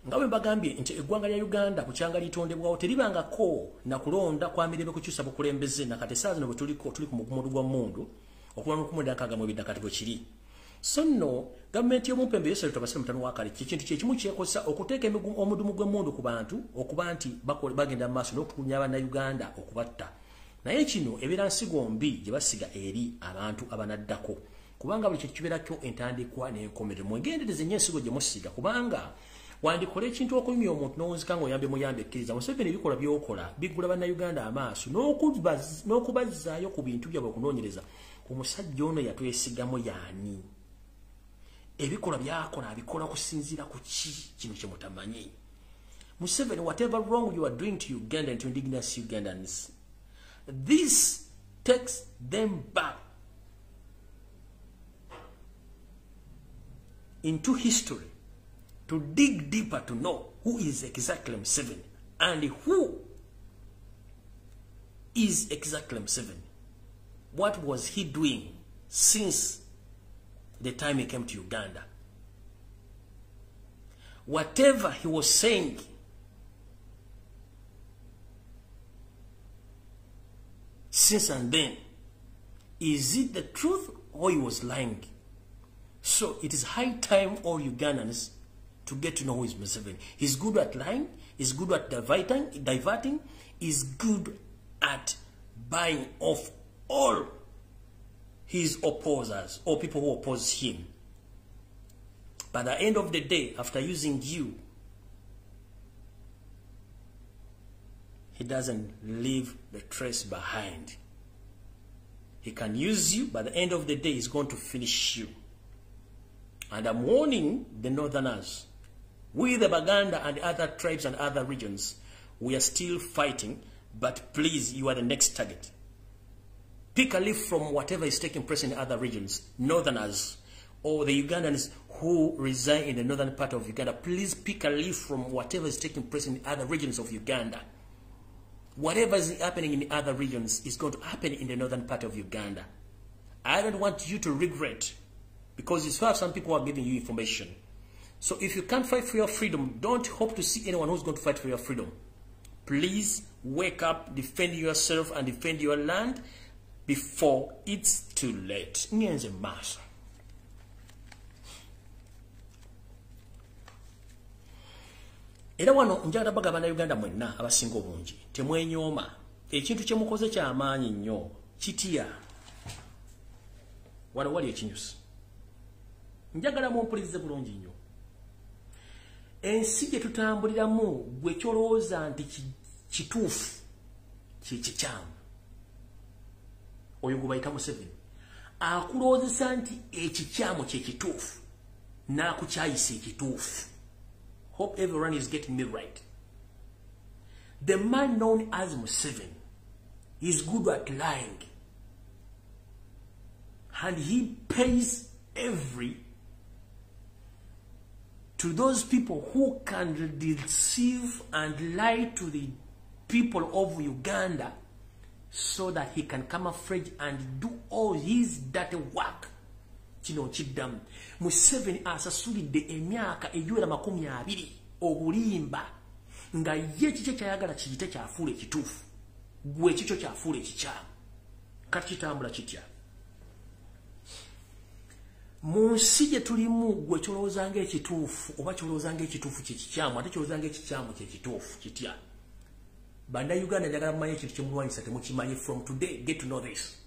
Ngawe bagambye nti eggwanga lya Uganda bukyanga litondebwawo teribangako na kulonda kwa mirembe kukyusa bukulembeze na kati saa zino bwe tuli ku mugumu gwa mundu okuba mu kumunda kaga bidda kati bwe kiri. So no government y'omumpembe yose litobasira mutano wakali kintu kye kimu kyekosa okuteeka omudumu gwe mundu ku bantu okuba nti bagenda maaso n'okukunya abana Uganda okubatta. Naye kino ebeera nsigombi gye basiga eri abantu abanaddako kubanga buli kibeerako entandikwa n'enkomerero. Mwegendereze nnyo ensigo gye musiga kubanga wandikole ekintu okunyumya omuntu n'owunzika ng'oyambe muyambe ekkiriza. Museveni ebikola by'okola biggula bannayuganda amaaso n'okubazzaayo ku bintu byabwe okunoonyereza omusajja ono yatwesigamu yaani. Ebikola by'akola abikola okusinziira ku ki kino kye mutamanyi. Museveni, whatever wrong you are doing to Uganda and to indigenous Ugandans, this takes them back into history. To dig deeper to know who is exactly Museveni and who is exactly Museveni. What was he doing since the time he came to Uganda? Whatever he was saying since and then, is it the truth or he was lying? So it is high time all Ugandans to get to know who is Museveni. He's good at lying, he's good at diverting, he's good at buying off all his opposers or people who oppose him. By the end of the day, after using you, he doesn't leave the trace behind. He can use you, by the end of the day, he's going to finish you. And I'm warning the northerners, we the Baganda and other tribes and other regions, we are still fighting, but please, you are the next target. Pick a leaf from whatever is taking place in other regions, northerners, or the Ugandans who reside in the northern part of Uganda. Please pick a leaf from whatever is taking place in other regions of Uganda. Whatever is happening in other regions is going to happen in the northern part of Uganda. I don't want you to regret, because it's far some people are giving you information. So if you can't fight for your freedom, don't hope to see anyone who's going to fight for your freedom. Please wake up, defend yourself and defend your land. before it's too late. Ngenze maaso. Era wano njagala bagamba na Uganda mwenna abasinga obungi temwenyooma ekintu kye mukoze ky'amaanyi nnyo kitya wano wali ekinyusi njagala mumpulirize bulungi nnyo ensi gye tutambuliramu gwe kyolowooza nti kituufu kikikyamu oyo gwe bayita Museveni akulowoozesa nti ekikyamu kye kituufu n'akukyayisa ekituufu. Hope everyone is getting me right. The man known as Museveni is good at lying. And he pays every to those people who can deceive and lie to the people of Uganda so that he can camouflage and do all his dirty work. Kino kiddamu Museveni asasulidde emyaka egiwera 20 obulimba nga ye kikye kyayagala kiyite kyafuula ekituufu gwe kikyo kyafuula ekikyamu kati kitambula kitya mu nsi gye tulimu gwe kyolowooza ng'ekituufu oba kyolowooza ng'ekituufu kyekikyamu ate kyolowooza ng'ekikyamu kyekituufu kitya bannayuganda njagala mumanye ekintu kyemulwanyisa temukimanye. From today get to know this.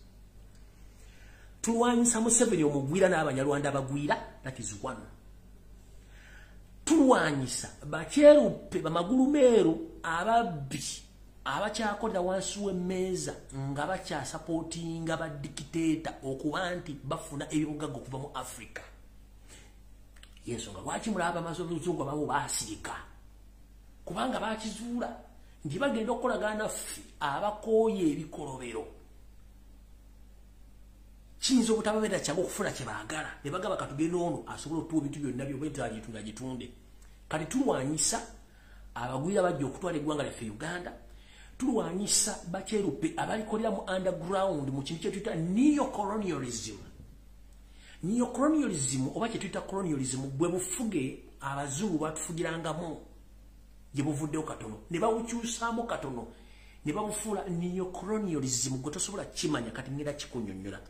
Tulwanyisa Museveni omugwira n'abanyarwanda abagwira, that is one. Tulwanyisa bakyeruppe bamagulu meeru ababbi abakyakolera wansi w'emmeeza nga bakyasapootinga badikiteeta okuba nti bafuna ebibugagga okuva mu Africa. Yensonga lwaki mulaba amaze oluzungu abamu baasirika kubanga bakizuula nti bagenda okukolagana naffe abakooye ebikolobero. Kiyinza obutababeera kyangu okufuna kye baagala ne bagamba katugenda ono asobola okutuwa ebintu byonna byobetaagitunga gitunde. Kati tulwanyisa abagwira bajja okutwala eggwanga lyaffe Uganda. Tulwanyisa bakyeruppe abalikolera mu underground mu kintu kye tuyita neo-colonialism. Neo-colonialism oba kye tuyita colonialism bwe bufuge abazungu batufugirangamu gye buvuddewo katono ne bawukyusaamu katono ne babufuula neo-colonialism gwe tosobola kimanya kati ngenda kikunnyonnyola.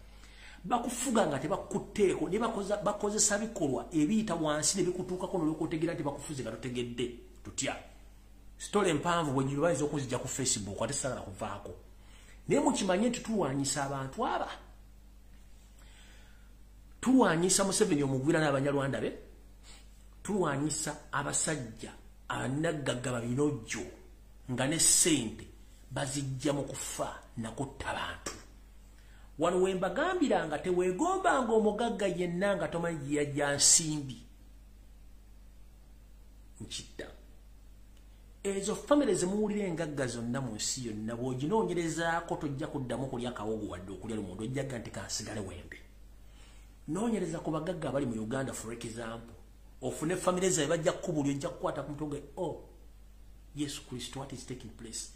Bakufuga nga tebakutteeko ne bakozesa bikolwa ebiyita wansi ne bikutuukako n'olwokutegeera nti bakufuze nga totegedde tutya. Story empanvu bwe nyibayinza okuzijja ku Facebook ate sagala kuvaako. Naye mukimanye nti tulwanyisa abantu aba. Tulwanyisa Museveni omugwira n'abanyarwanda be. Tulwanyisa abasajja abanaggagga babinojjo nga ne ssente bazijja mu kufa nakutta bantu. Wano wembagambira nga teweegombanga omugagga yenna nga tomanyi yajja nsimbi. Nkidda. Ezo famile zemuwulira engagga zonna mu nsi yonna bw'oginoonyerezaako tojja kuddamu kulya kawogo wadde okulya lumonde ojjaga nti kansigale wembe. Noonyereza ku bagagga abali mu Uganda for example. Ofune famile zaabwe bajja kukubulya ojja kukwata ku mutwe gwe oh Yesu Kristo what is taking place.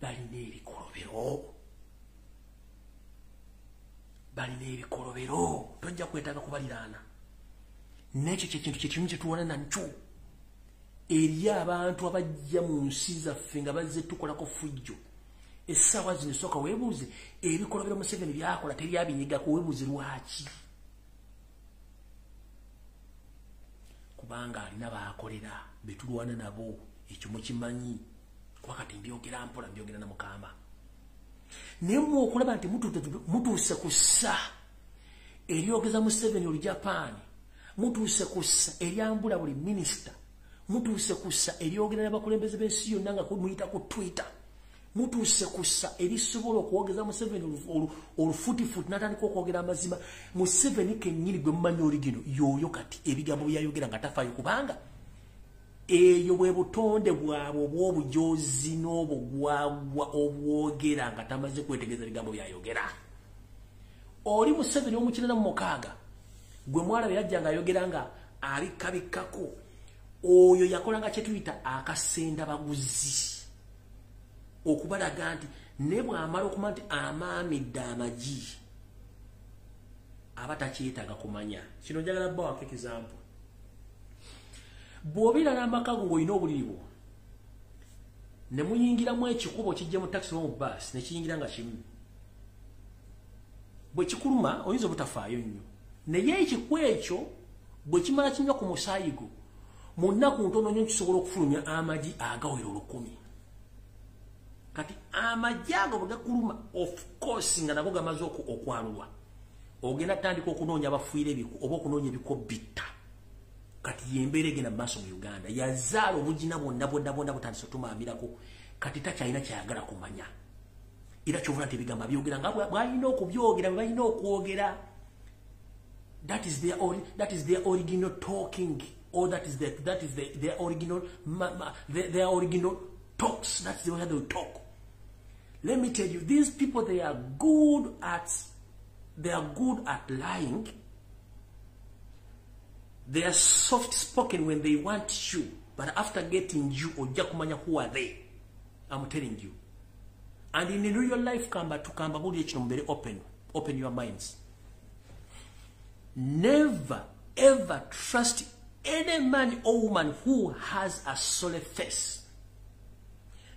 Balina ebikolobero. Balina ebikolobero tojja kwetaaga kubaliraana. Nekyo kyekintu kyekimu kye tuwona nakyo. Eri abantu abajja mu nsi zaffe nga bazze tukolako fujjo. Essaawa zino sooka weebuuze ebikolobero Museveni byakola teri abinyigako weebuuze lwaki. Kubanga alina baakolera betulwana nabo ekyo mukimanyi kuba kati mbyogera mpola mbyogera na Mukama. Naye mmwe okulaba nti mutuuse ku ssa eryogeza Museveni olu Japan, mutuuse ku ssa eryambula buli minisita, mutuuse ku ssa eryogera n'abakulembeze b'ensi yonna nga muyita ku Twitter, mutuuse ku ssa erisobola okuwogeza Museveni olufutifuti n'atandika okwogera amazima. Museveni kennyini gwe mumanyi oli gino y'oyo kati ebigambo byayogera nga tafaayo kubanga eyo bwe butonde bwabwe obw'obujozi n'obugwagwa obwogera nga tamaze kwetegereza ebigambo byayogera. Oli Museveni omukirana mu 6 gwe mwala bwe yajja ng'ayogera nga abikkabikkako oyo yakolanga kye tuyita akasenda baguzi okubalaga nti ne bw'amala okuma nti amaamidde amagi aba takyetaaga kumanya. Kino njagala bawako example. Bw'obeera n'amakago ng'olina obuliri bwo ne muyingiramu ekikubo kijja mu taxi oba mu bus ne kiyingira nga kimu bwe kikuluma oyinza obutafaayo nnyo naye ekikwa ekyo bwe kimala kinywa ku musaayigo mu nnaku ntono nnyo kisobola okufulumya amagi agawera 10 kati amagi ago bwe gakuluma of course nga nago gamaze okwalulwa ogenda tandika okunoonya abafuire ebiku oba okunoonya ebiko bitta kati yembeera egenda mu maaso mu Uganda yazaala obugina bonna butandise otumaamirako kati takyalina kyayagala kumanya era kyovula nti ebigambo byogera nga bwalina okubyogera bwe balina okwogera. That is their original talking, or that is their original their original talks. That's the way they talk. Let me tell you, these people, they are good at lying. They are soft spoken when they want you, but after getting you, ojakumanya who are they? I'm telling you. And in real life, open your minds. Never ever trust any man or woman who has a solid face.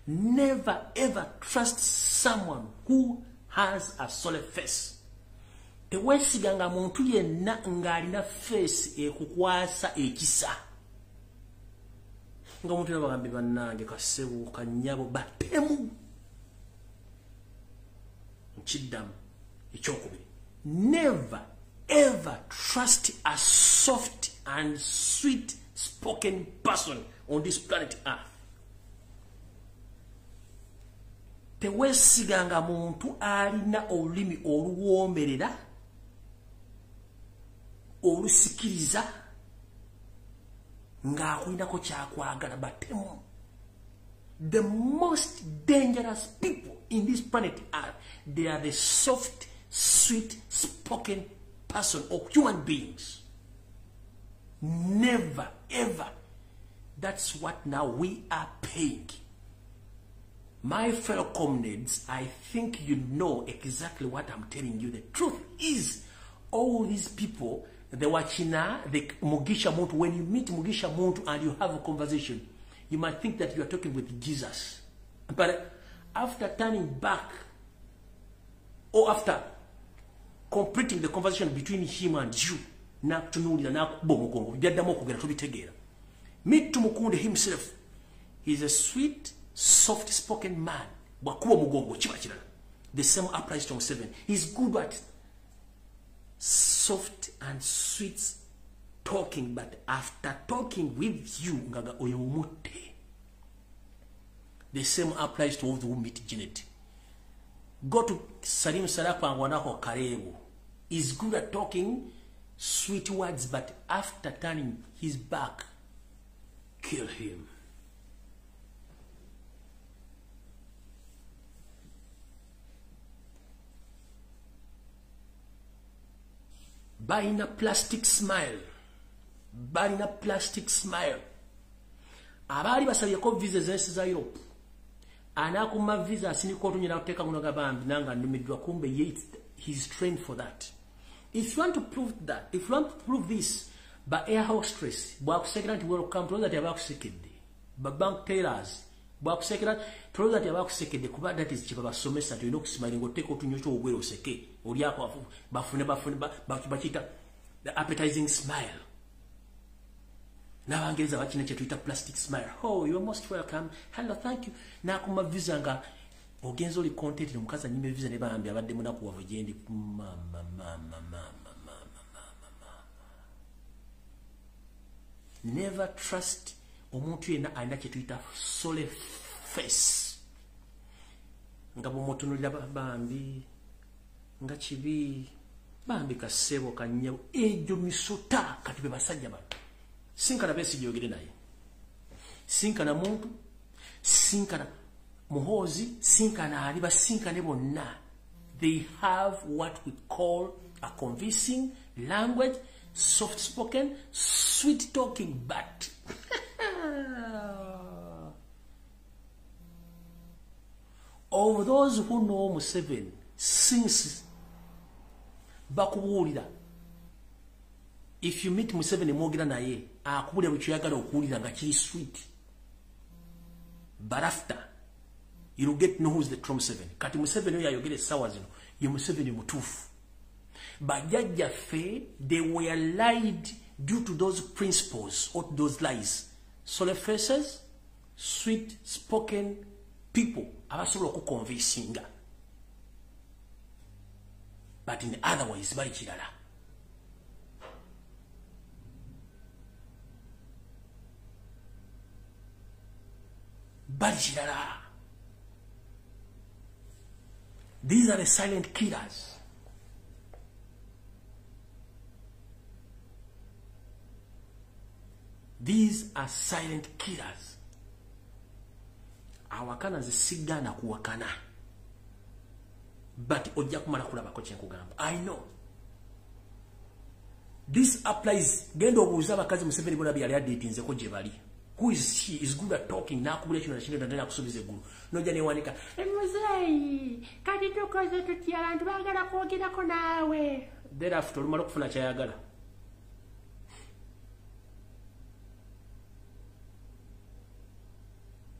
Never ever trust someone who has a solid face. Tewesiganga muntu yenna ng'alina face ekukwasa ekisa. Nga muntu yabagambi bannange kasebu kanyabo batemu. Nchiddamu ekyokubiri. Never ever trust a soft and sweet spoken person on this planet Earth. Tewesiganga muntu alina olulimi oluwoomerera olusikiriza ng'akulinako kyakwagala batemu. The most dangerous people in this planet Earth, they are the soft, sweet spoken person or human beings. Never ever. That's what now we are paying. My fellow comrades, I think you know exactly what I'm telling you. The truth is, all these people, the Wachina, the Mukunja Amooti, when you meet Mukunja Amooti and you have a conversation, you might think that you are talking with Jesus. But after turning back, or after completing the conversation between him and you, meet Mukunja himself. He's a sweet, soft-spoken man. The same applies to him 7. He's good at soft and sweet talking, but after talking with you, the same applies to all who meet Janet. Go to Salim Sarapa and Wanako Karebu. He's good at talking sweet words, but after turning his back, kill him. Buying a plastic smile. Buying a plastic smile. Abali basabyeko visa zensi za Europe. Anakuma visa siniko tunyira kuteka kunoga bambi nanga ndumidwa kumbe he's trained for that. If you want to prove that, if you want to prove this, by air hostess, bwakusekera nti welcome to that yabakusekedde. Ba bank tellers, bwakusekera to that yabakusekedde kuba that is chipa basomesa tulina okusimanya ngoteka otunyo kyo ogwero seke. Oli yako bafune bakita the appetizing smile. N'abangereza bakina kye tuyita plastic smile. Oh, you are most welcome. Hello, thank you. Nakuma visa nga ogenzo li content ne mukaza nyime visa ne bambi abadde munaku wavo gyendi mama. Never trust omuntu yenna alina kye tuyita solid face. Nga bw'omutunuulira bambi nga kibi bambi kasebo kanyabo ejo misota kati be basajja bano. Sinkana besi Byeyongede naye. Sinkana muntu, sinkana muhozi, sinkana aliba, sinkane bonna. They have what we call a convincing language, soft spoken, sweet talking, but of those who know Museveni since bakubuulira, if you meet Museveni mwogera naye akubulira bwe kyagala okuwulira nga kiri sweet, but after you'll get know who's the true Museveni. Kati Museveni oyo ayogera essaawa zino ye Museveni mutuufu. Bajjajjaffe, they were lied due to those principles or those lies. Solid faces, sweet spoken people abasobola okuconvincinga. But in other ways, bali kirala. Bali kirala. These are the silent killers. These are silent killers. Awakana zisigana kuwakana. But ojja kumala kulabako kyenkugamba. I know. This applies. Gendo obuuza abakazi Museveni bona byali adetinzeko gye bali. Who is she? Is good at talking. Nakubula kino nakino ndana nakusubiza eggulu. Nojja newanika. Muzeeyi, kati tukoze tutya abantu baagala kwogerako naawe. Thereafter olumala okufuna kyayagala.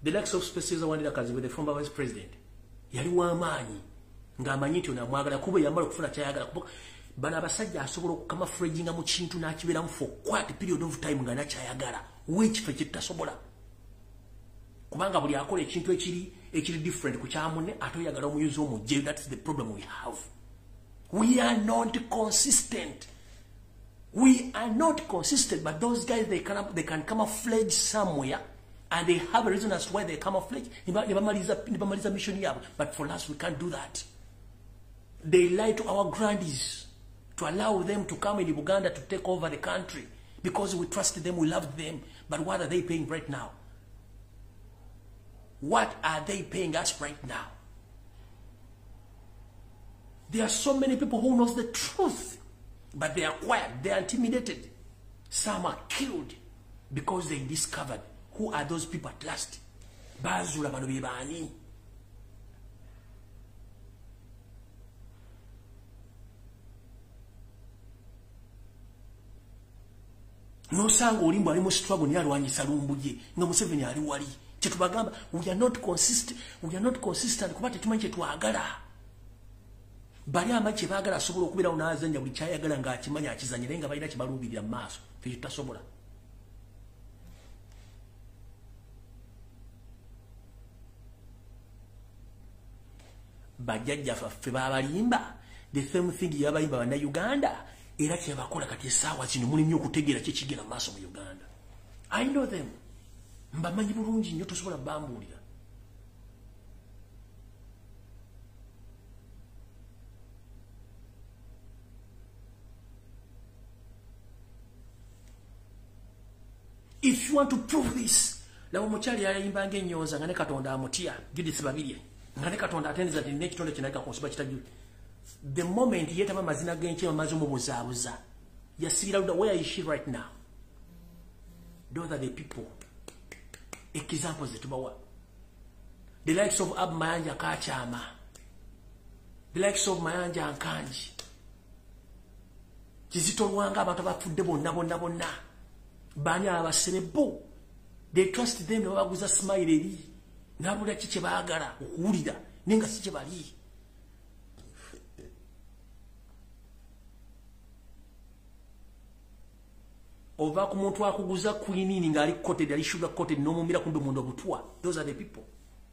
The likes of Species Wandira Kazi with the former vice president. Yali wamaanyi. Ng'amanyi nti onamwagala kuba yamala okufuna kyayagala. Bana abasajja asobola okukama frejinga mu kintu n'akiberamu for quite a period of time nga nakyayagala. Which fe kitasobola. Kubanga buli akola ekintu ekiri different ku kyamunne ate oyagala omuyuzi omujje. That's the problem we have. We are not consistent. We are not consistent, but those guys they can camouflage somewhere. And they have a reason as to why they camouflage. Nibamaliza mission yabo. But for us, we can't do that. They lie to our grandees to allow them to come in Uganda to take over the country because we trusted them, we loved them. But what are they paying right now? What are they paying us right now? There are so many people who knows the truth, but they are quiet, they are intimidated. Some are killed because they discovered. Who are those people at last? Bazula bano bebani. No sango olimbo ali mu struggle ni alwanyisa Lumbuye nga Museveni ali wali. Kyetubagamba we are not consistent. We are not consistent kuba tetumanyi kyetwagala. Bali amache bagala asobola okubira unaazanja buli kyayagala nga akimanya akizanyire nga balina kibalubirira mu maaso. Ffe tutasobola. Bajjajjaffe babalimba the same thing yabayimba bana Uganda era kyebakola kati esaawa zino muli nnyo okutegeera kyekigenda mu maaso mu Uganda. I know them. Mbamanyi bulungi nnyo tosobola bambuulira. If you want to prove this, labo mukyali yayimba ng'ennyonza nga ne Katonda amutya Judith Babirye. Ngane Katonda atendeza ti nekitonde kinaleka kunsiba kitaju. The moment yetama mazina genche amazi omubuzaabuza. Yasira where is she right now? Those are the people. Examples zetubawa. The likes of Mayanja Kachama. The likes of Mayanja Nkanji. Kizito Lwanga abantu abafudde bonna. Bani abaserebo. They trust them babaguza smile eri. Nabula kiche baagala okuwulira nenga si kye bali. Ova ku muntu akuguza queenini nga ali coated ali sugar coated no mumira kumbe mundu obutwa. Those are the people.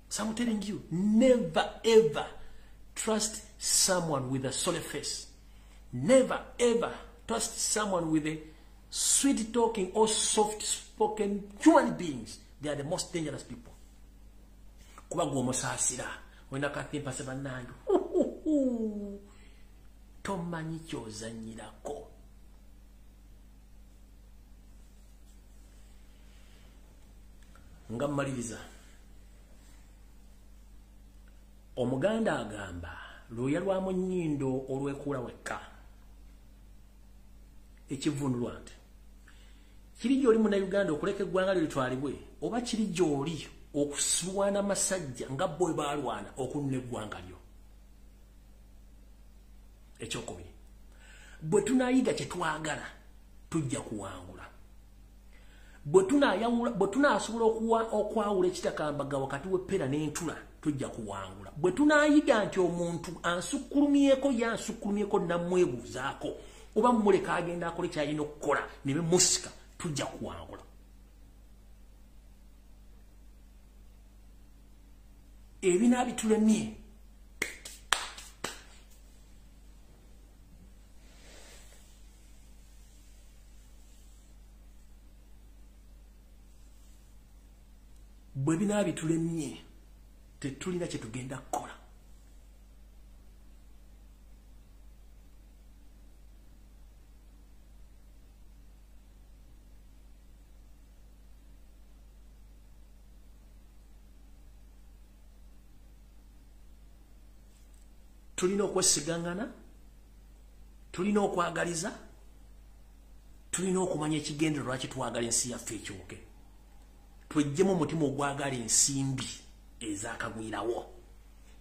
So I'm telling you, never ever trust someone with a solid face. Never ever trust someone with a sweet talking or soft spoken human beings. They are the most dangerous people. Kuba gwomusasira wena katimpa sebanandu tomanyi kyozanyirako. Nga mmaliriza Omuganda agamba luya lwa munyindo olwekula wekka ekivunulwa nti kiri gy'oli Munnayuganda okuleka eggwanga litwalibwe oba kiri gy'oli okusubwana masajja nga bwe balwana okunula eggwanga lyo. bwe tunaasobola okwawula ekitakambagga wakati w'eppera n'entula tujja kuwangula. Bwe tunaayiga nti omuntu ansukkulumyeko yansukkulumyeko nammwebuuzaako oba mmuleka agenda akole ky'alina okukola ne bemusika tujja kuwangula. Ebinaabitulemye bwe binaabitulemye tetulina kye tugenda kukola. Tulina okwesigangana, tulina okwagaliza, tulina okumanya ekigendero lwaki twagala ensi yaffe ekyuke. Twejjemu omutima ogwagala ensimbi ezakagwirawo.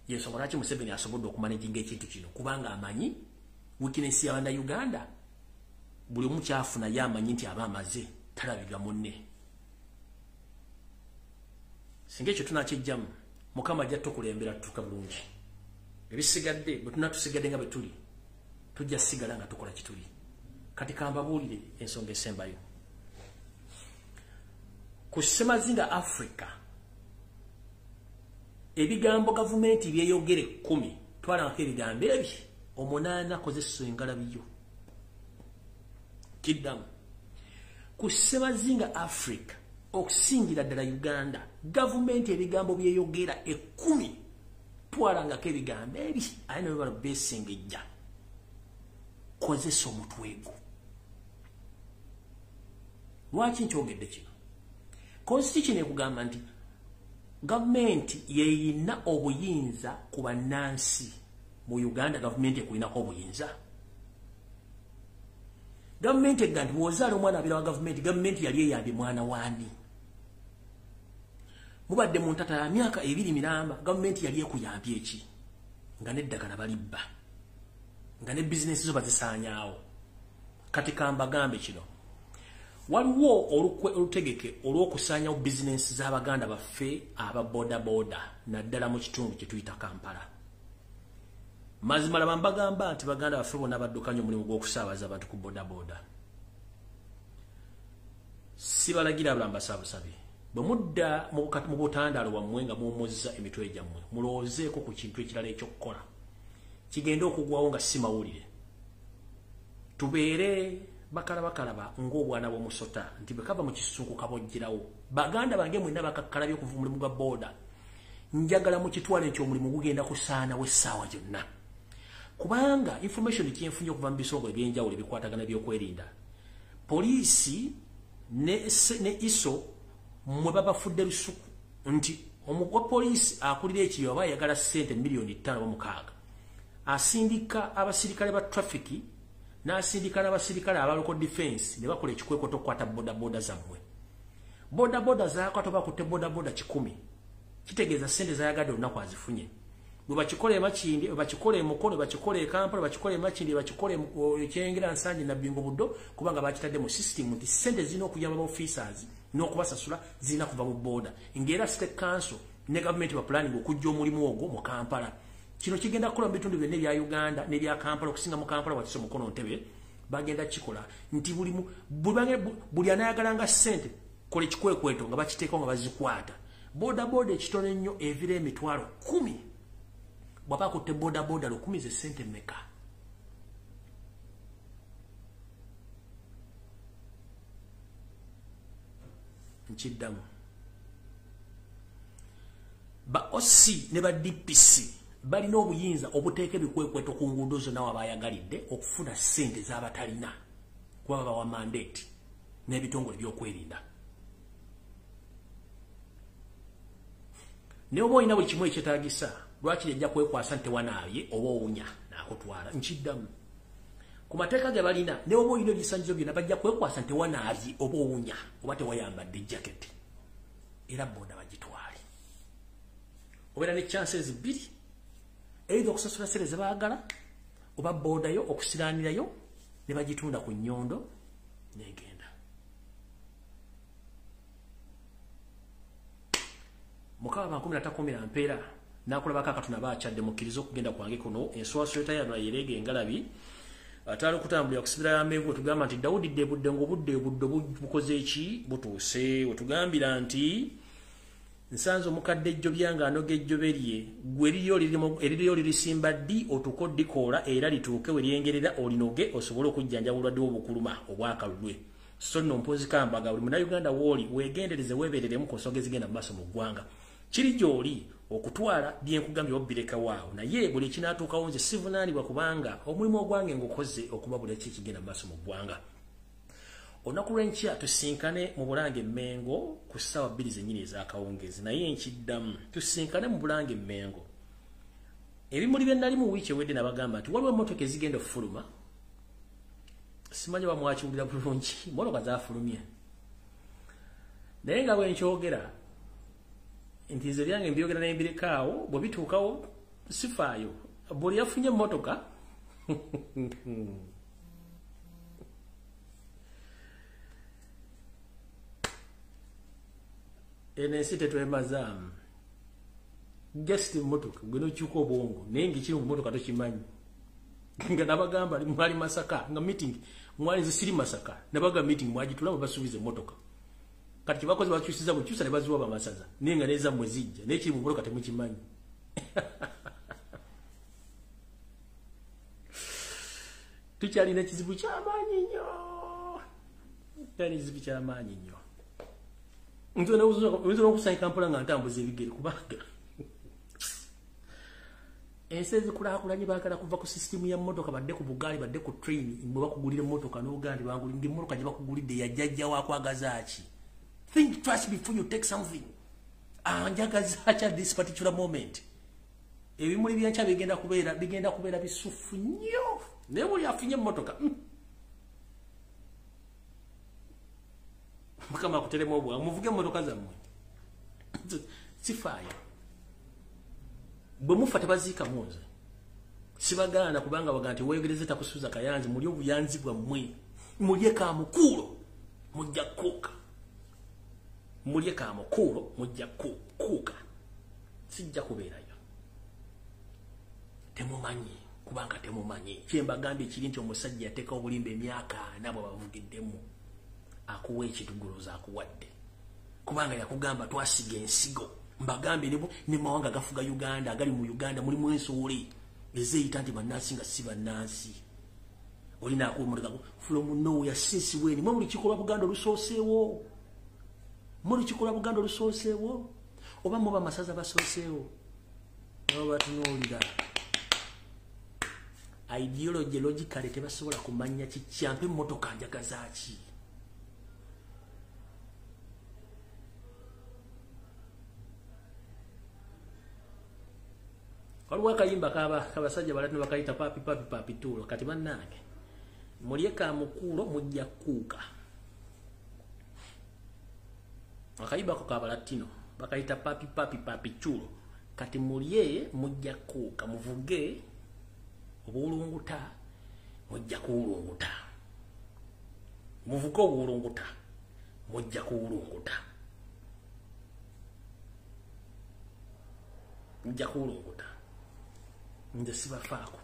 Yensonga lwaki Museveni asobodde okumanejinga ekintu kino, kubanga amanyi wikinesi y'Abannayuganda buli omu kyafuna ye amanyi nti aba amaze talabirwa munne. Singa ekyo tunakyejjamu Mukama ajja tukulembera tutuuka bulungi. Ebisigadde bwe tunatusigadde nga bwe tuli tujja sigala nga tukola kituli. Kati kambabuulire ensonga esembayo. Ku Ssemazinga Africa ebigambo gavumenti byeyogere 10 twalangako ebigambo ebyo 8 kozesa engalabiyo. Kiddamu ku Ssemazinga Africa okusingira ddala Uganda gavumenti ebigambo byeyogera 10 twalangako ebigambo ebyo ayina bwe balabesengejja kozesa omutwego. Lwaki nkyogedde kino? Constitution ekugamba nti gavumenti yeyina obuyinza ku bannansi. Mu Uganda gavumenti ekulinako obuyinza. Gavumenti egamba nti bw'ozaala omwana abeera wa gavumenti yali eyambye mwana waani. Mubadde mu ntata ya myaka 2 miramba gavumenti yali ekuyambye eki? Nga n'eddagala balibba, nga ne bizinesi zo bazisaanyaawo. Kati kambagambe kino, waliwo olutegeke olw'okusaanyawo bizinesi z'Abaganda baffe aba boda naddala mu kitundu kye tuyita Kampala. Mazima laba mbagamba nti Baganda baffe bonna baddukanya omulimu gw'okusaabaza abantu ku boda. Sibalagira abulamba saabusabe. Bwe mudda mu butandaalo bwammwe nga muwummuzza emitwe gyammwe mulowoozeeko ku kintu ekirala eky'okukola kigenda okugwawo nga si mawulire. Tubeere bakalaba ng'obwana bw'omusota nti bwe kava mu kisusunku kabojjirawo. Baganda bange mwenna bakakkalabye okuva omulimu gwa boda. Njagala mu kitwale nti omulimu gugenda kusaanawo essaawa gyonna. Kubanga information kyenfunye okuva mu bisongo ebyenjawulo ebikwatagana by'okwerinda. Poliisi ne ISO mwe babafudde lusuku nti omugwa poliisi akulira ekiyo aba yagala ssente milioni 5.6 asindika abasirikale ba traffic n'asindika n'abasirikale aba local defense ne bakola ekikwekoto okukwata boda zammwe. Boda zaakwata bakutte boda 10 kitegeeza ssente zayagadde olunaku azifunye. Bwe bakikola Makindi, bwe bakikola e Mukono, bwe bakikola e Kampala, bwe bakikola e Makindi, bwe bakikola e Kyengera Nsanje na Bingo Buddo kubanga bakitadde mu system nti ssente zino okuyamba ba officers n'okubasasula zina kuva mu boda. Ngera State Council ne government ba planning okujja omulimu ogwo mu Kampala. Kino kigenda kukola mu bitundu byonna ebya Uganda n'ebya Kampala okusinga mu Kampala watiso Mukono Ntebe bagenda kikola nti buli anayagalanga ssente kola ekikwekweto nga bakiteeka nga bazikwata. Boda ekitone nnyo evira emitwalo 10. Bwaba kutte boda 10 ze ssente mmeka? Nkiddamu. Ba OC ne ba DPC balina obuyinza obuteeka ebikwekweto ku nguudo zonna wabayagalidde okufuna ssente z'abatalina kuba bawa mandate n'ebitongole by'okwerinda. Ne oba olina buli kimu ekyetaagisa lwaki yajja kwekwasa nti wanaabye oba owunya n'akutwala. Nkiddamu. Ku mateeka ge balina ne oba olina ebisanyizo byonna bajja kwekwasa nti wanaabye oba owunya oba tewayambadde jaketi era boda bagitwale. Obeera ne chances 2 either okusasula ssente ze baagala oba boda yo okusiraanirayo ne bagitunda ku nnyondo n'egenda. mukaba 13 mpeera nakulaba kakatuna baachadde mukirizo kugenda kwange kuno enswasweta ya yerege engalabi atalo kutambulira kusibira yamevu tugamba nti Daudi debudde ngo budde bukoze eki butuse otugambira nti nsanzo mukadde jjo byanga anoge jjo berye gweriyo lirisimba ddi otukoddi kola era lituuke weryengerera olinoge osobole okujjanja bulwadde obukuluma obwakalulwe so no mpozi kambaga buli muna Uganda woli wegendereze webereremu konsonga ezigenda mu maaso mu ggwanga kiri gyoli okutwala byenkugambye obireka waawo naye buli kinatuukawo nze sivunaanibwa kubanga omulimu ogwange ngukoze okubabula eki kigenda mu maaso mu ggwanga olunaku lw'enkya tusinkane mu Bulange Mmengo ku ssaawa 2 zennyini ez'akawungeezi naye nkiddamu tusinkane mu Bulange Mmengo ebimuli bye nali mu wiiki ewedde nabagamba nti waliwo emmotoka ezigenda okufuluma simanyi bamwakiwulira bulungi mmotoka zaafulumye naye nga bwe nkyogera nti nze byange mbyogera naye mbirekaawo bwe bituukawo sifaayo buli yafunye emmotoka enensi tetwemazaamu just emmotoka gwena okyuka obwongo naye ngekiri mu mmotoka tokimanyi nga nabagamba mwali Masaka nga meeting mwali nze siri Masaka nabaga meeting mwagitulaba basuubiza emmotoka kati kibakozi bakyusiza bukyusa ne baziwa bamasaza naye nga neza mmwe zijja naye kiri mu mmotoka temukimanyi tukyalina ekizibu ky'amaanyi nnyo tani ekizibu ky'amaanyi nnyo nzona okusanyika mpola nga ntambuza ebigere kubanga ensi ezikulaakulanye baagala kuva ku sisitimu ya mmotoka badde ku bugaali badde ku train mwe bakugulira emmotoka n'ogandi bangulinga emmotoka gye bakugulidde yajjajja wakwagaza ki think twice before you take something anjagaza ki at this particular moment ebimuli byenkya bigenda kubeera bisufu nnyo naye buli afunye emmotoka mukama akuteremu obwangu muvuge emmotoka zammwe sifaayo bwe mufa tebaziika munze sibagaana kubanga baga nti weegereze takusuuza kayanzi muli obuyanzi bwammwe mulye kamukuulo mujja kuuka mulye kamukuulo mujja kuuka sijja kubeerayo temumanyi kubanga temumanyi kyembagambye kiri nti omusajja yateeka obulimba emyaka 4 bavugiddemu akuwa ekituguluza akuwadde kubanga yakugamba twasiga ensigo mbagambye ne mawanga gafuga Uganda agali mu Uganda mulimu ensoole ezeyita nti bannansi nga si bannansi olina akuwumulika from nowhere since when mwe muli kikola Buganda olusooseewo muli kikola Buganda olusooseewo oba muba masaza basooseewo nabo batunuulira ideology logically tebasobola kumanya kikyampe emmotoka njagaza ki waliwo akayimba kabasajja balatu bakayita papi tulo kati bannange mulye kamukuulo mujja kuuka akayimba ko kabalatino bakayita papi tulo kati mulye mujja kuuka muvuge obulunguta mujja kuulunguta muvuge obulunguta mujja kuulunguta mujja kuulunguta nze sibafaako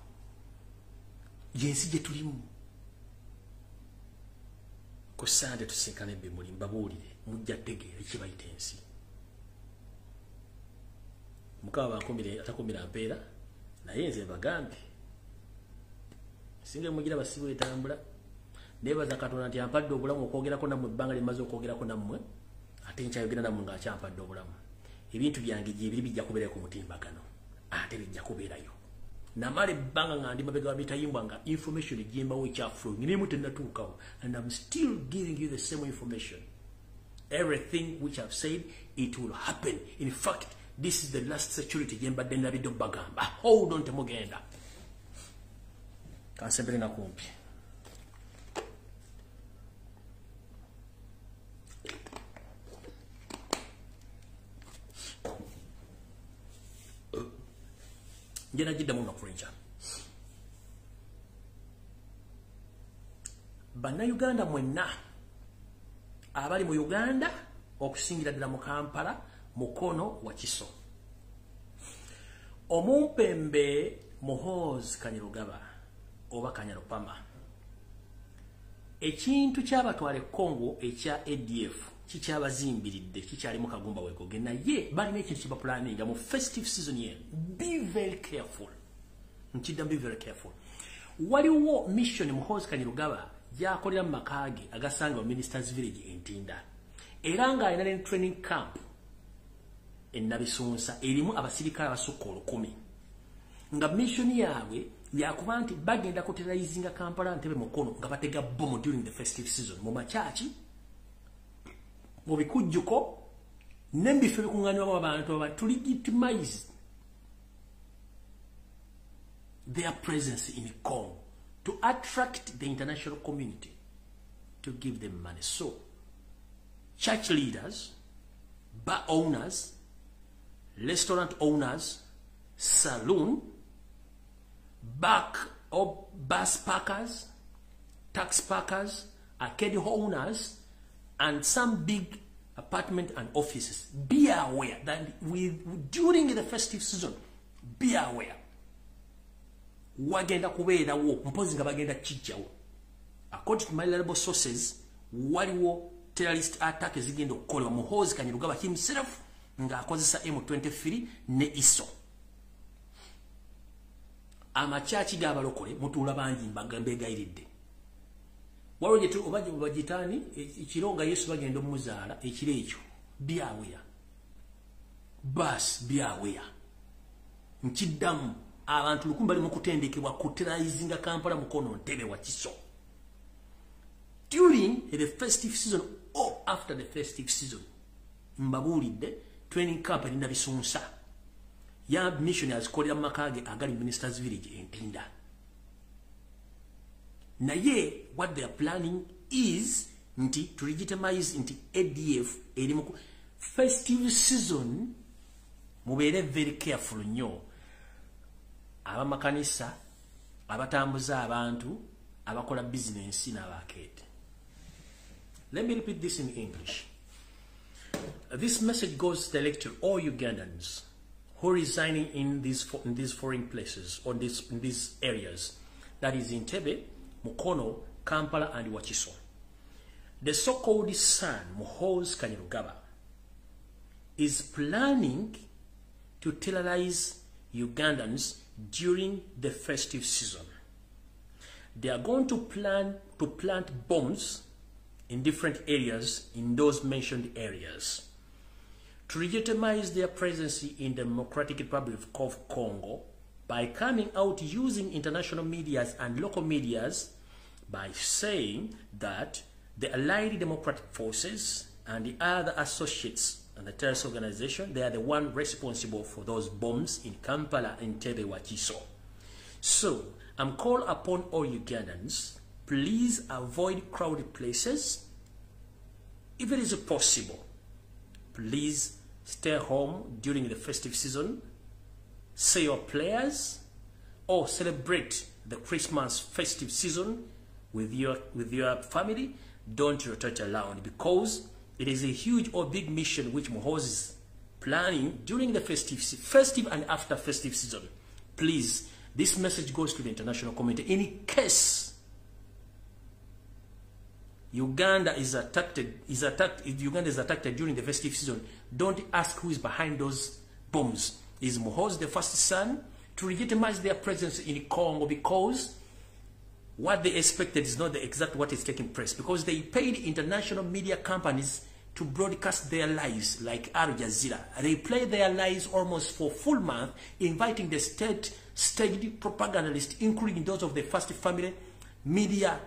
yensi gye tulimu ku Sande tusinkane bimuli mbabuulire mujja tegeera ekibayita ensi mukaba atakumira mpeera naye nze bagambye singa mugira basibu etambula nebaza Katonda nti ampadde obulamu okwogerako nammwe ebbanga limaze okwogerako nammwe ate nkyayogera nammwe nga akyampadde obulamu ebintu byange gyebiri bijja kubeera ku mutimbagano ate bijja kubeerayo namale ebbanga nga ndi mabega bitayimbwa nga information ejimbawo ekyafulumye ngirimu tennatuukawo and I'm still giving you the same information. Everything which I've said, it will happen. In fact, this is the last security jembadde nabidde bagamba. Hold on temugenda kansembere nakumpi njena jidda mu nakurenja banna Uganda mwenna abali mu Uganda okusingira ddala mu Kampala mukono wa kiso. Omumpembe Muhoozi Kainerugaba oba Kanyarupama. Ekintu kyabatwale Kongo ekya ADF kikyabazimbiridde kikyali mu kagumba wekoge naye balina ekintu kiba planning mu festive season ye. Be very careful. Be very careful. Waliwo mission Muhoozi Kainerugaba yakolera mu makage agasanga mu Ministers Village Entinda. Era nga alina ne training camp Nabisunsa erimu abasirikale abasukka 10. Nga mission yaabwe yakuba nti bagenda kuterrorizing Kampala Ntebe mukono nga batega bomb during the festive season mu machachi mu bikujjuko nembife bikunganywa abantu to legitimize their presence in Congo, to attract the international community, to give them money. So church leaders, bar owners, restaurant owners, saloon, back of bus parkers, tax parkers, arcade owners, and some big apartment and offices. Be aware that during the festive season, be aware. Wagenda kubeera wo mpozi nga bagenda kijjawo. According to my reliable sources, waliwo terrorist attack zigenda okukolebwa Muhoozi Kainerugaba himself nga akozesa M23 ne ISO. Amachachi gabalokole mutuula bangi mbagambe gayiridde. Waliwo jetu obaje bajitani ekironga Yesu bagenda omuzaala ekire ekyo. Be aware. Bas be aware. Nkiddamu abantu lukumba li mukutendekebwa kuterrorizing Kampala mukono Ntebe wa kiso. During the festive season or after the festive season, mbabulidde training camp in Nabisunsa. Ya missionaries kolera makage agali Ministers Village Entinda. Naye what they are planning is to legitimize ADF erimu festive season. Mubere very careful nnyo. Abamakanisa abatambuza abantu abakola business n'abakete. Let me repeat this in English. This message goes direct to all Ugandans who are residing in these foreign places or in these areas, that is in Ntebe, Mukono, Kampala, and Wakiso. The so-called son, Muhoozi Kainerugaba, is planning to terrorize Ugandans during the festive season. They are going to plant bombs in different areas, in those mentioned areas, to legitimize their presence in the Democratic Republic of Congo by coming out using international medias and local medias by saying that the Allied Democratic Forces and the other associates and the terrorist organization, they are the one responsible for those bombs in Kampala and Ntebe Wakiso. So, I'm called upon all Ugandans, please avoid crowded places. If it is possible, please stay home during the festive season, say your prayers, or celebrate the Christmas festive season with your family. Don't rotate around, because it is a huge or big mission which Muhoozi is planning during the festive and after festive season. Please, this message goes to the international community. In case Uganda is attacked during the festive season, don't ask who is behind those bombs. Is Muhoozi the first son to legitimize their presence in Congo, because what they expected is not the exact what is taking place, because they paid international media companies to broadcast their lies, like Al Jazeera. They play their lies almost for full month, inviting the state-staged propagandists, including those of the First Family media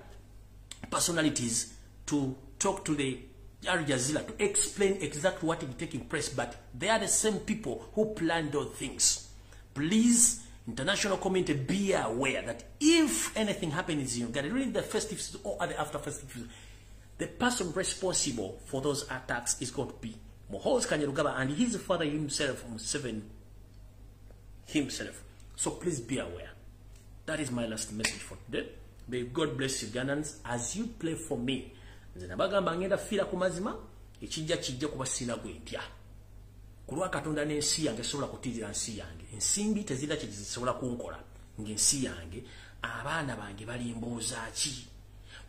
personalities, to talk to the Al Jazeera to explain exactly what is taking place. But they are the same people who plan those things. Please, international community, be aware that if anything happens in Uganda during the festive season or after festive season, the person responsible for those attacks is going to be Muhoozi Kainerugaba and his father himself, Museveni himself. So please be aware. That is my last message for today. May God bless Ugandans as you play for me. Nze nabagamba ngenda fira ku mazima ekijja kijja kubasina gwentya kulwa katonda n'ensi yange sobola kutirira nsi yange ensimbi tezira kye zisobola kunkola ng'ensi yange abaana bange balimbuuza ki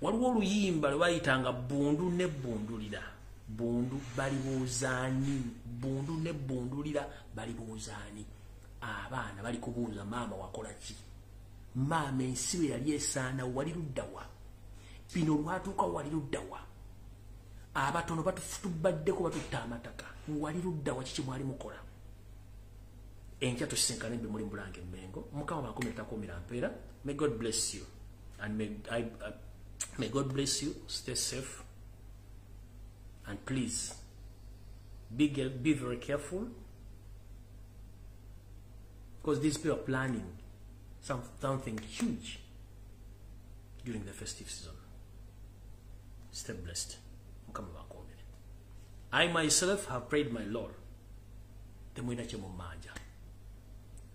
waliwo oluyimba lwe bayitanga bundu ne bundulira bundu balibuuzaani bundu ne bundulira balibuuzaani abaana bali kubuuza maama wakola ki maama ensi bwe yali esaana wali luddawa bino lwatuuka wali luddawa abatono batufutubaddeko batutta amataka wali luddawa kiki mwali mukola enkya tusinkana embi muli Mbulange Mmengo mukama bakomettakomera mpeera. May God bless you and may God bless you. Stay safe and please be very careful because these people are planning something huge during the festive season. Stay blessed. I myself have prayed my Lord. Temwina kye mumanja.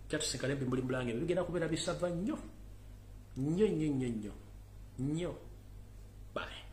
Kyatusinkana embi muli Mbulange bigenda kubeera bisava nnyo. Bye.